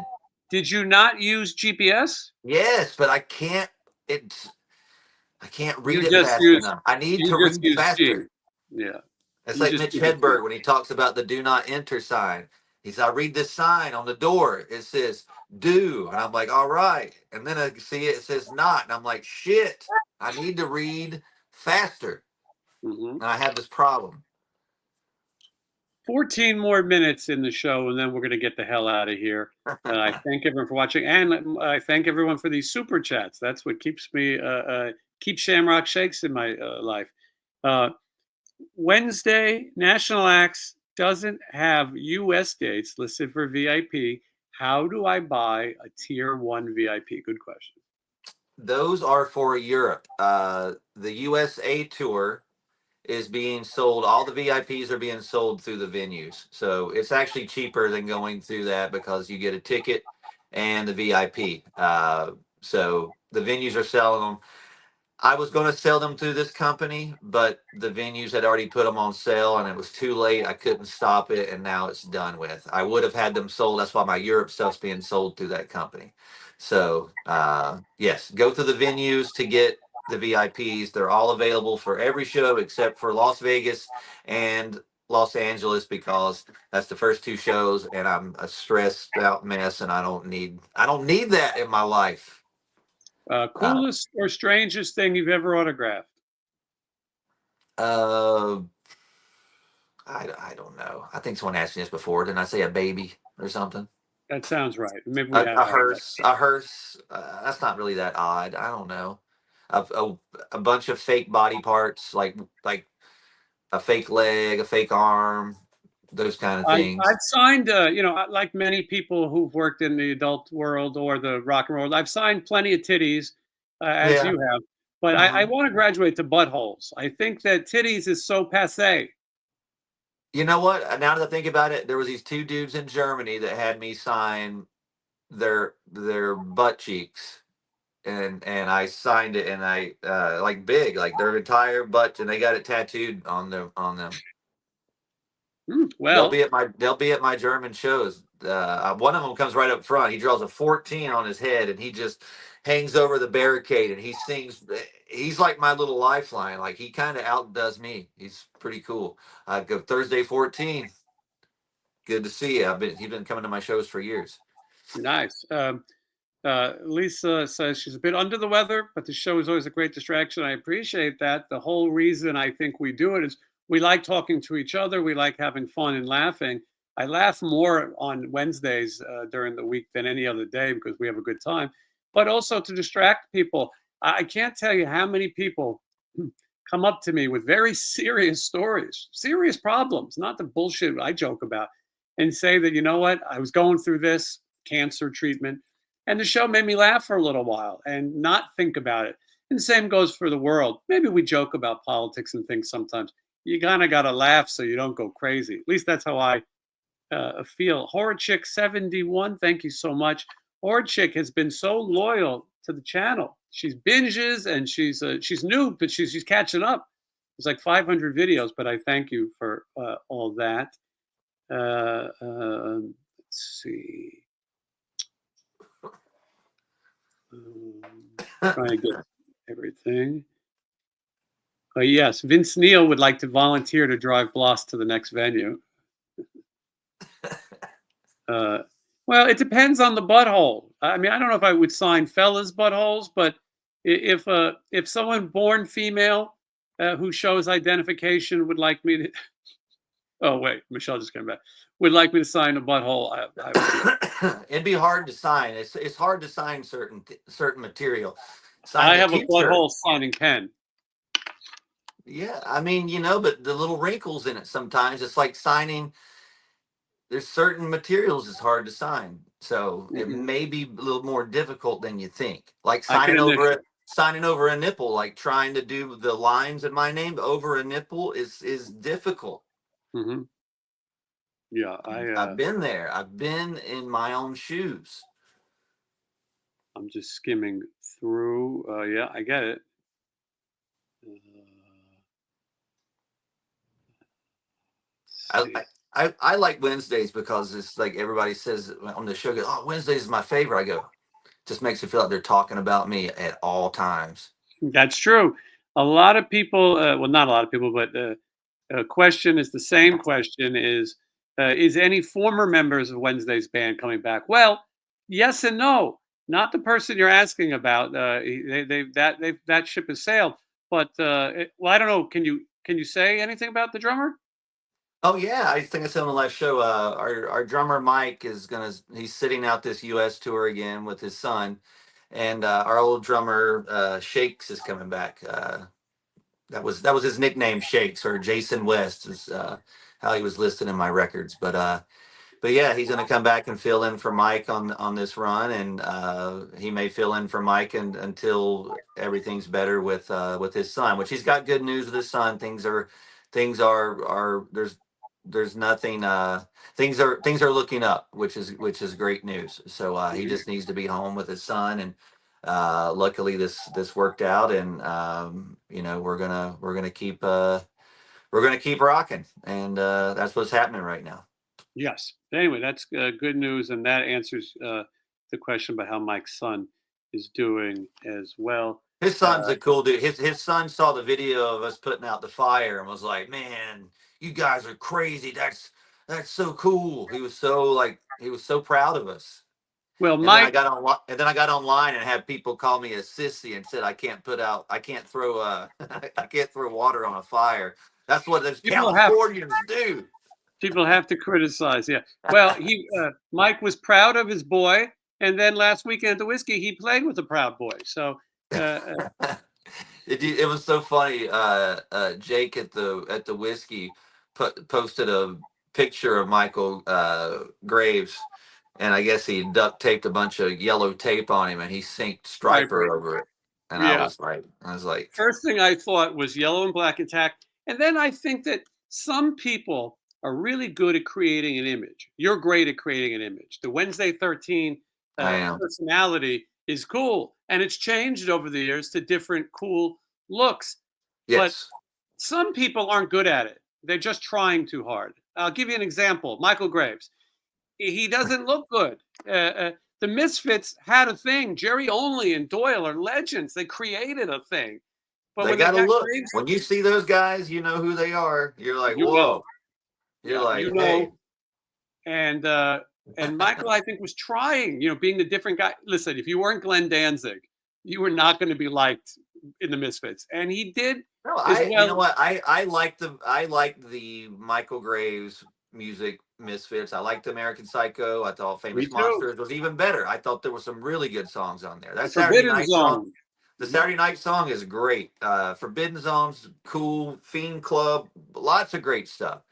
Did you not use GPS? Yes, but I can't read You it just fast use- enough. I need You to just read use faster. G. Yeah. It's You like just Mitch use G. Hedberg when he talks about the do not enter sign. He said, I read this sign on the door. It says do. And I'm like, all right. And then I see it says not. And I'm like, shit, I need to read faster. Mm-hmm. And I have this problem. 14 more minutes in the show, and then we're going to get the hell out of here. I thank everyone for watching, and I thank everyone for these super chats. That's what keeps me keeps Shamrock Shakes in my life. Wednesday, National Acts doesn't have U.S. dates listed for VIP. How do I buy a Tier 1 VIP? Good question. Those are for Europe. The USA tour is being sold. All the VIPs are being sold through the venues. So it's actually cheaper than going through that because you get a ticket and the VIP. So the venues are selling them. I was going to sell them through this company, but the venues had already put them on sale and it was too late. I couldn't stop it, and now it's done with. I would have had them sold. That's why my Europe stuff's being sold through that company. So yes, go to the venues to get the VIPs. They're all available for every show except for Las Vegas and Los Angeles, because that's the first two shows, and I'm a stressed out mess, and I don't need that in my life. Coolest or strangest thing you've ever autographed? I don't know. I think someone asked me this before. Didn't I say a baby or something? That sounds right. Maybe we A hearse. A hearse. That's not really that odd. I don't know. A bunch of fake body parts, like a fake leg, a fake arm, those kind of things. I've signed, like many people who've worked in the adult world or the rock and roll, I've signed plenty of titties, as you have. But I want to graduate to buttholes. I think that titties is so passé. You know what? Now that I think about it, there was these two dudes in Germany that had me sign their butt cheeks, and I signed it, and I like big, like their entire butt, and they got it tattooed on them. Well, they'll be at my German shows. One of them comes right up front. He draws a 14 on his head, and he just hangs over the barricade, and he sings. He's like my little lifeline. Like, he kind of outdoes me. He's pretty cool. Go Thursday 14. Good to see you. He's been coming to my shows for years. Nice. Lisa says she's a bit under the weather, but the show is always a great distraction. I appreciate that. The whole reason I think we do it is we like talking to each other. We like having fun and laughing. I laugh more on Wednesdays during the week than any other day because we have a good time, but also to distract people. I can't tell you how many people come up to me with very serious stories, serious problems, not the bullshit I joke about, and say that, you know what, I was going through this cancer treatment, And the show made me laugh for a little while and not think about it. And the same goes for the world. Maybe we joke about politics and things sometimes. You kind of got to laugh so you don't go crazy. At least that's how I feel. Horror Chick 71, thank you so much. Horror Chick has been so loyal to the channel. She's binges and she's new, but she's catching up. There's like 500 videos, but I thank you for all that. Let's see. Trying to get everything. Yes, Vince Neil would like to volunteer to drive Bloss to the next venue. Well, it depends on the butthole. I mean, I don't know if I would sign fellas' buttholes, but if someone born female who shows identification would like me to, oh wait, Michelle just came back. Would like me to sign a butthole. I would. It'd be hard to sign. It's hard to sign certain material. I have a butthole signing pen. Yeah, I mean, you know, but the little wrinkles in it sometimes. It's like signing. There's certain materials it's hard to sign, so it may be a little more difficult than you think. Like signing over a nipple, like trying to do the lines in my name over a nipple is difficult. Mm-hmm. Yeah, I've been there. I've been in my own shoes. I'm just skimming through. Yeah, I get it. I like Wednesdays because it's like everybody says on the show, oh, Wednesdays is my favorite. I go, just makes it feel like they're talking about me at all times. That's true. A lot of people, well, not a lot of people, but the question is the same question is any former members of Wednesday's band coming back? Well, yes and no. Not the person you're asking about. That ship has sailed. But well, I don't know. Can you say anything about the drummer? Oh yeah, I think I said on the last show. Our drummer Mike he's sitting out this U.S. tour again with his son, and our old drummer Shakes is coming back. That was his nickname, Shakes, or Jason West is how he was listed in my records. But yeah, he's going to come back and fill in for Mike on this run, and he may fill in for Mike until everything's better with his son. Which he's got good news with his son. Things are there's nothing. Things are looking up, which is great news. So he just needs to be home with his son, and luckily this worked out, and you know, we're gonna keep rocking, and that's what's happening right now. Yes. Anyway, that's good news, and that answers the question about how Mike's son is doing as well. His son's a cool dude. His son saw the video of us putting out the fire and was like, "Man, you guys are crazy. That's so cool." He was so proud of us. Well, and Mike, then I got online and had people call me a sissy and said I can't throw I can't throw water on a fire. That's what those Californians do. People have to criticize. Yeah. Well, Mike was proud of his boy, and then last weekend at the whiskey, he played with a proud boy. So. It was so funny. Jake at the whiskey posted a picture of Michael Graves, and I guess he duct taped a bunch of yellow tape on him, and he synced Striper over it. And I was like, first thing I thought was Yellow and Black Attack, and then I think that some people are really good at creating an image. You're great at creating an image. The Wednesday 13 personality is cool, and it's changed over the years to different cool looks. Yes. But some people aren't good at it. They're just trying too hard. I'll give you an example. Michael Graves. He doesn't look good. The Misfits had a thing. Jerry Only and Doyle are legends. They created a thing. But they got to look. When you see those guys, you know who they are. You're like, whoa. You're like, hey. And Michael, I think, was trying, being the different guy. Listen, if you weren't Glenn Danzig, you were not going to be liked in the Misfits, and he did. No, you know what? I like the Michael Graves music Misfits. I liked American Psycho. I thought Famous Monsters was even better. I thought there were some really good songs on there. That Saturday Night song. The Saturday Night song is great. Forbidden Zone's cool. Fiend Club, lots of great stuff.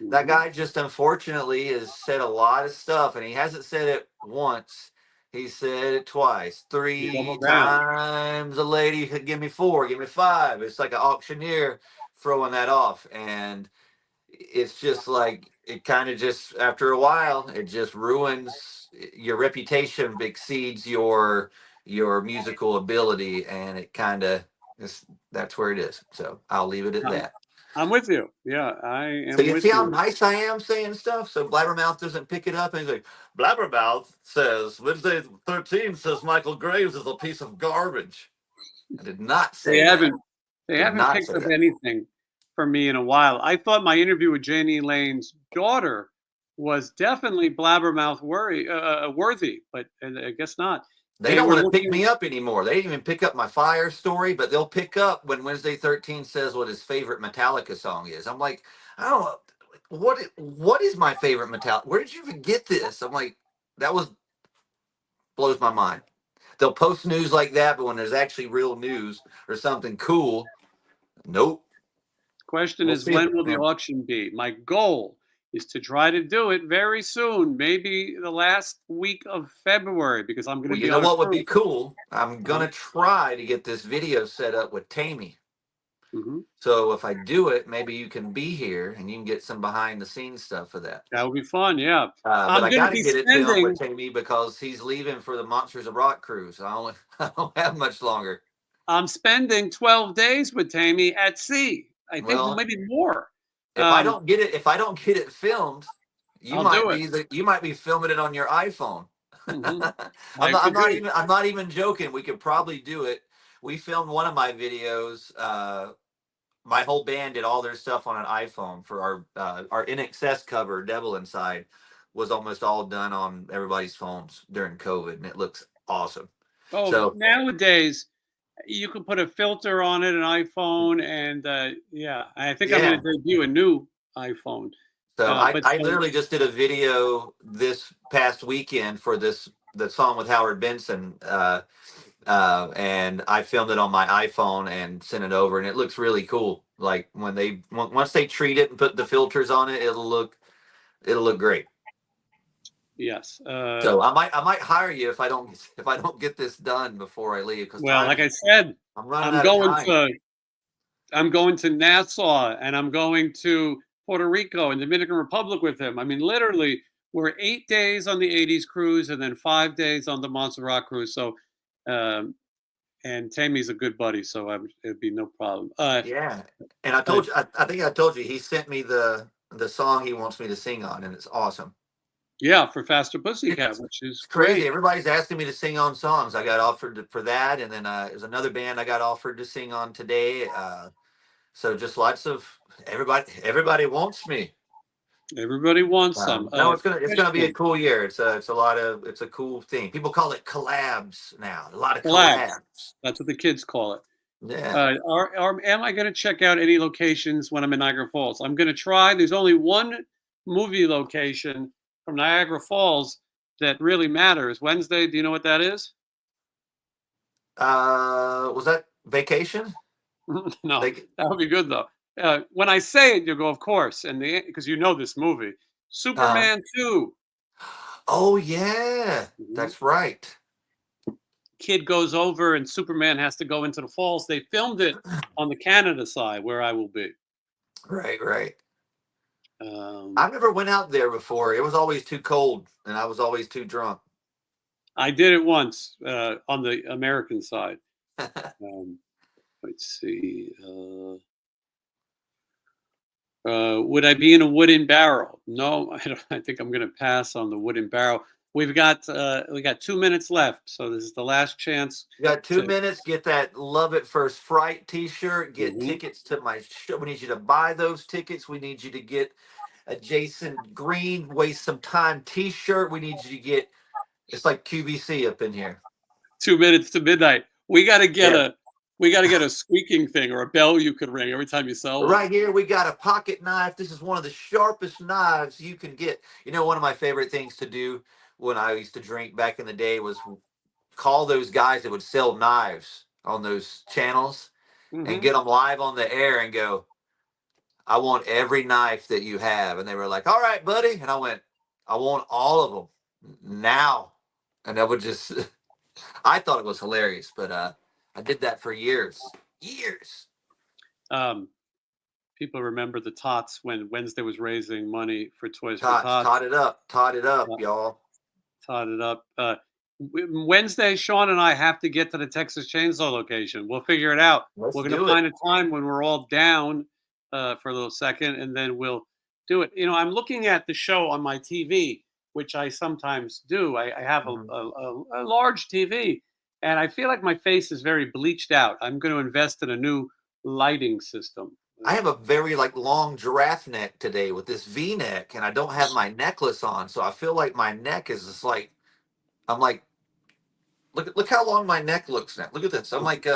That guy just unfortunately has said a lot of stuff, and he hasn't said it once. He said it twice. He 3 doubled down. times a lady could give me 4, give me 5. It's like an auctioneer throwing that off. And it's just like, it kind of just, after a while, it just ruins your reputation, exceeds your musical ability. And it kind of, that's where it is. So I'll leave it at that. I'm with you. Yeah, I am So you with see how you. nice I am saying stuff? So Blabbermouth doesn't pick it up and he's like, Blabbermouth says Wednesday 13 says Michael Graves is a piece of garbage. I did not They say that. haven't they Did haven't not picked say up that. anything from me in a while. I thought my interview with Janie Lane's daughter was definitely blabbermouth worthy, but I guess not. They They don't were want to pick looking. me up anymore. They didn't even pick up my fire story, but they'll pick up when Wednesday 13 says what his favorite Metallica song is. I'm like, I don't know. What is my favorite Metallica? Where did you even get this? I'm like, that was blows my mind. They'll post news like that, but when there's actually real news or something cool, nope. Question We'll is, see. when will the auction be? My goal is to try to do it very soon, maybe the last week of February, because I'm going Well, to you be know on a what would be cruise. cool? I'm Uh-huh. gonna try to get this video set up with Tammy. Hmm. So if I do it, maybe you can be here and you can get some behind the scenes stuff for that. That would be fun. Yeah, But I'm I going to got to be get it filmed with spending. Tammy because he's leaving for the Monsters of Rock cruise. I don't have much longer. I'm spending 12 days with Tammy at sea. I think Well, maybe more. if I don't get it filmed, I'll do it. you might be filming it on your iPhone. Hmm. I'm Could be. not even joking. We could probably do it. We filmed one of my videos. My whole band did all their stuff on an iPhone for our In Excess cover, Devil Inside, was almost all done on everybody's phones during COVID, and it looks awesome. Oh, So nowadays you can put a filter on it, an iPhone, and yeah, I think I'm yeah, going to debut a new iPhone. so But I literally just did a video this past weekend for the song with Howard Benson, and I filmed it on my iPhone and sent it over, and it looks really cool. Like once they treat it and put the filters on it, it'll look great. yes. So I might hire you if I don't get this done before I leave because Well, like I said, I'm running I'm out of going time. to I'm going to Nassau and I'm going to Puerto Rico and Dominican Republic with him. I mean, literally, we're 8 days on the '80s cruise and then 5 days on the Monster Rock cruise. So, um, and Tammy's a good buddy, so it'd be no problem. Yeah, and Uh, I think I told you he sent me the song he wants me to sing on, and it's awesome. yeah, for Faster Pussycat, which is It's crazy. great. Everybody's asking me to sing on songs. I got offered for that, and then there's another band I got offered to sing on today. So just lots of everybody wants me. Everybody wants some. No, it's gonna be a Question. cool year. It's a cool thing. People call it collabs now. A lot of Flags. collabs. That's what the kids call it. Yeah. Am I going to check out any locations when I'm in Niagara Falls? I'm going to try. There's only one movie location from Niagara Falls that really matters. Wednesday. Do you know what that is? Was that Vacation? No, that would be good though. When I say it, you'll go, of course, and because you know this movie, Uh, Superman 2. oh yeah, Mhm. that's right. Kid goes over, and Superman has to go into the falls. They filmed it on the Canada side, where I will be. Right, right. Um, I never went out there before. It was always too cold, and I was always too drunk. I did it once on the American side. Let's see. Would I be in a wooden barrel? No, I don't. I think I'm going to pass on the wooden barrel. We got 2 minutes left, so this is the last chance. You got 2 To, minutes. Get that Love It First Fright T-shirt. Get Mhm. tickets to my show. We need you to buy those tickets. We need you to get a Jason Green Waste Some Time T-shirt. We need you to get. It's like QVC up in here. 2 minutes to midnight. We got to get Yeah. a squeaking thing or a bell you could ring every time you sell one. Right here, we got a pocket knife. This is one of the sharpest knives you can get. You know, one of my favorite things to do when I used to drink back in the day was call those guys that would sell knives on those channels and Hmm. get them live on the air and go, I want every knife that you have. And they were like, all right, buddy. And I went, I want all of them now. And I would just, I thought it was hilarious, but I did that for years. People remember the Tots when Wednesday was raising money for Toys for Tots, Tots. tot it up, y'all. Tot it up. Wednesday, Sean and I have to get to the Texas Chainsaw location. We'll figure it out. Let's We're going do to it. find a time when we're all down for a little second, and then we'll do it. You know, I'm looking at the show on my TV, which I sometimes do. I have a large TV, and I feel like my face is very bleached out. I'm going to invest in a new lighting system. I have a very long giraffe neck today with this V neck, and I don't have my necklace on, so I feel like my neck is just like, I'm like, look how long my neck looks now. Look at this. I'm like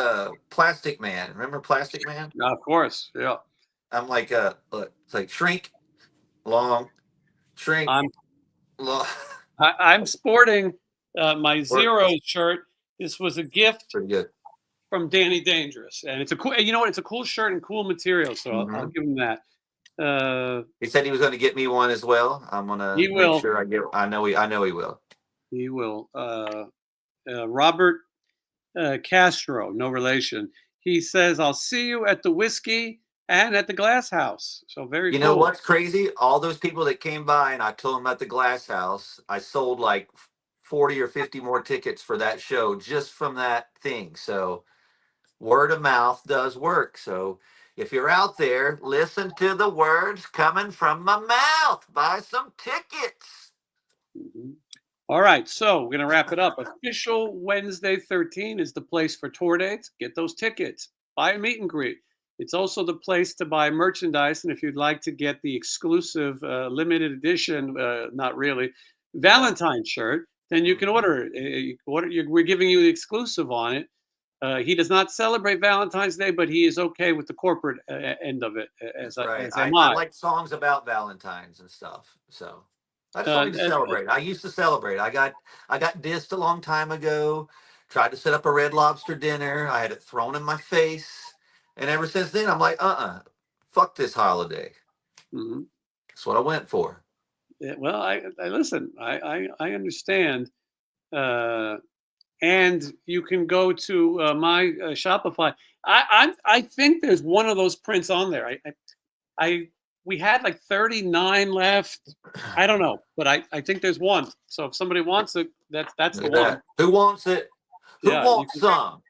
Plastic Man. Remember Plastic Man? Of course, yeah. I'm like it's like shrink, long, shrink, long. I'm sporting my Zero shirt. This was a gift Pretty good. from Danny Dangerous, and it's a cool. You know what? It's a cool shirt and cool material, so I'll give him that. He said he was going to get me one as well. I'm gonna make sure I get. I know he will. He will. Robert Castro, no relation. He says, "I'll see you at the Whiskey and at the Glass House." So very. You know what's crazy? All those people that came by, and I told them at the Glass House, I sold like 40 or 50 more tickets for that show just from that thing. So word of mouth does work. So if you're out there, listen to the words coming from my mouth. Buy some tickets. All right, so we're going to wrap it up. Official Wednesday 13 is the place for tour dates. Get those tickets. Buy a meet and greet. It's also the place to buy merchandise. And if you'd like to get the exclusive limited edition, not really, Valentine shirt, then you can order it. We're giving you the exclusive on it. He does not celebrate Valentine's Day, but he is okay with the corporate end of it. I like songs about Valentines and stuff. So I just wanted to celebrate. I used to celebrate. I got dissed a long time ago. Tried to set up a Red Lobster dinner. I had it thrown in my face, and ever since then, I'm like, fuck this holiday. That's what I went for. Yeah, well, I listen. I understand. And you can go to my Shopify. I think there's one of those prints on there. We had like 39 left. I don't know, but I think there's one. So if somebody wants it, that's the one. Who wants it? Who wants some?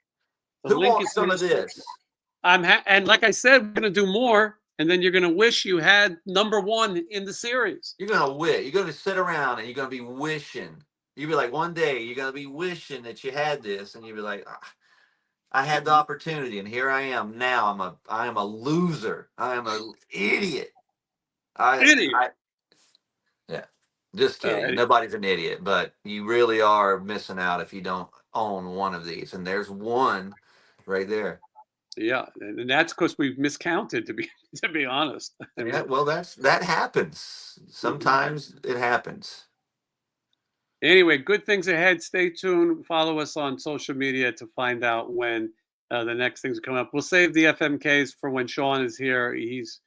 Who wants some of this? And like I said, we're gonna do more, and then you're gonna wish you had number one in the series. You're gonna wish. You're gonna sit around and you're gonna be wishing. You'll be like, one day you're going to be wishing that you had this, and you'll be like, I had the opportunity, and here I am now. I am a loser. I am an idiot. Yeah, just kidding. Nobody's an idiot, but you really are missing out if you don't own one of these. And there's one right there. Yeah, and that's because we've miscounted, to be honest. Yeah, well, that happens. Sometimes it happens. Anyway, good things ahead. Stay tuned. Follow us on social media to find out when the next things are coming up. We'll save the FMKs for when Sean is here. He's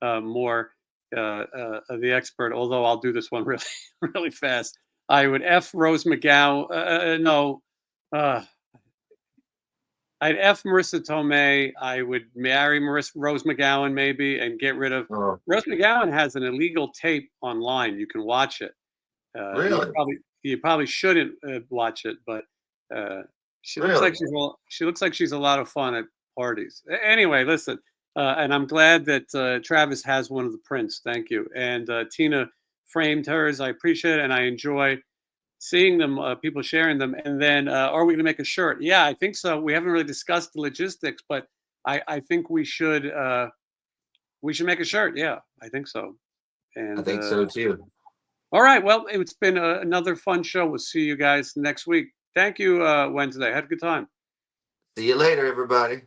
more the expert, although I'll do this one really, really fast. I would F Rose McGowan. I'd F Marissa Tomei. I would marry Rose McGowan maybe and get rid of... Rose McGowan has an illegal tape online. You can watch it. Really? You probably shouldn't watch it, but she looks like she's a lot of fun at parties. Anyway, listen, and I'm glad that Travis has one of the prints. Thank you. And Tina framed hers. I appreciate it, and I enjoy seeing them. People sharing them. And then, are we going to make a shirt? Yeah, I think so. We haven't really discussed the logistics, but I think we should make a shirt. Yeah, I think so. And I think so too. All right. Well, it's been another fun show. We'll see you guys next week. Thank you, Wednesday. Had a good time. See you later, everybody.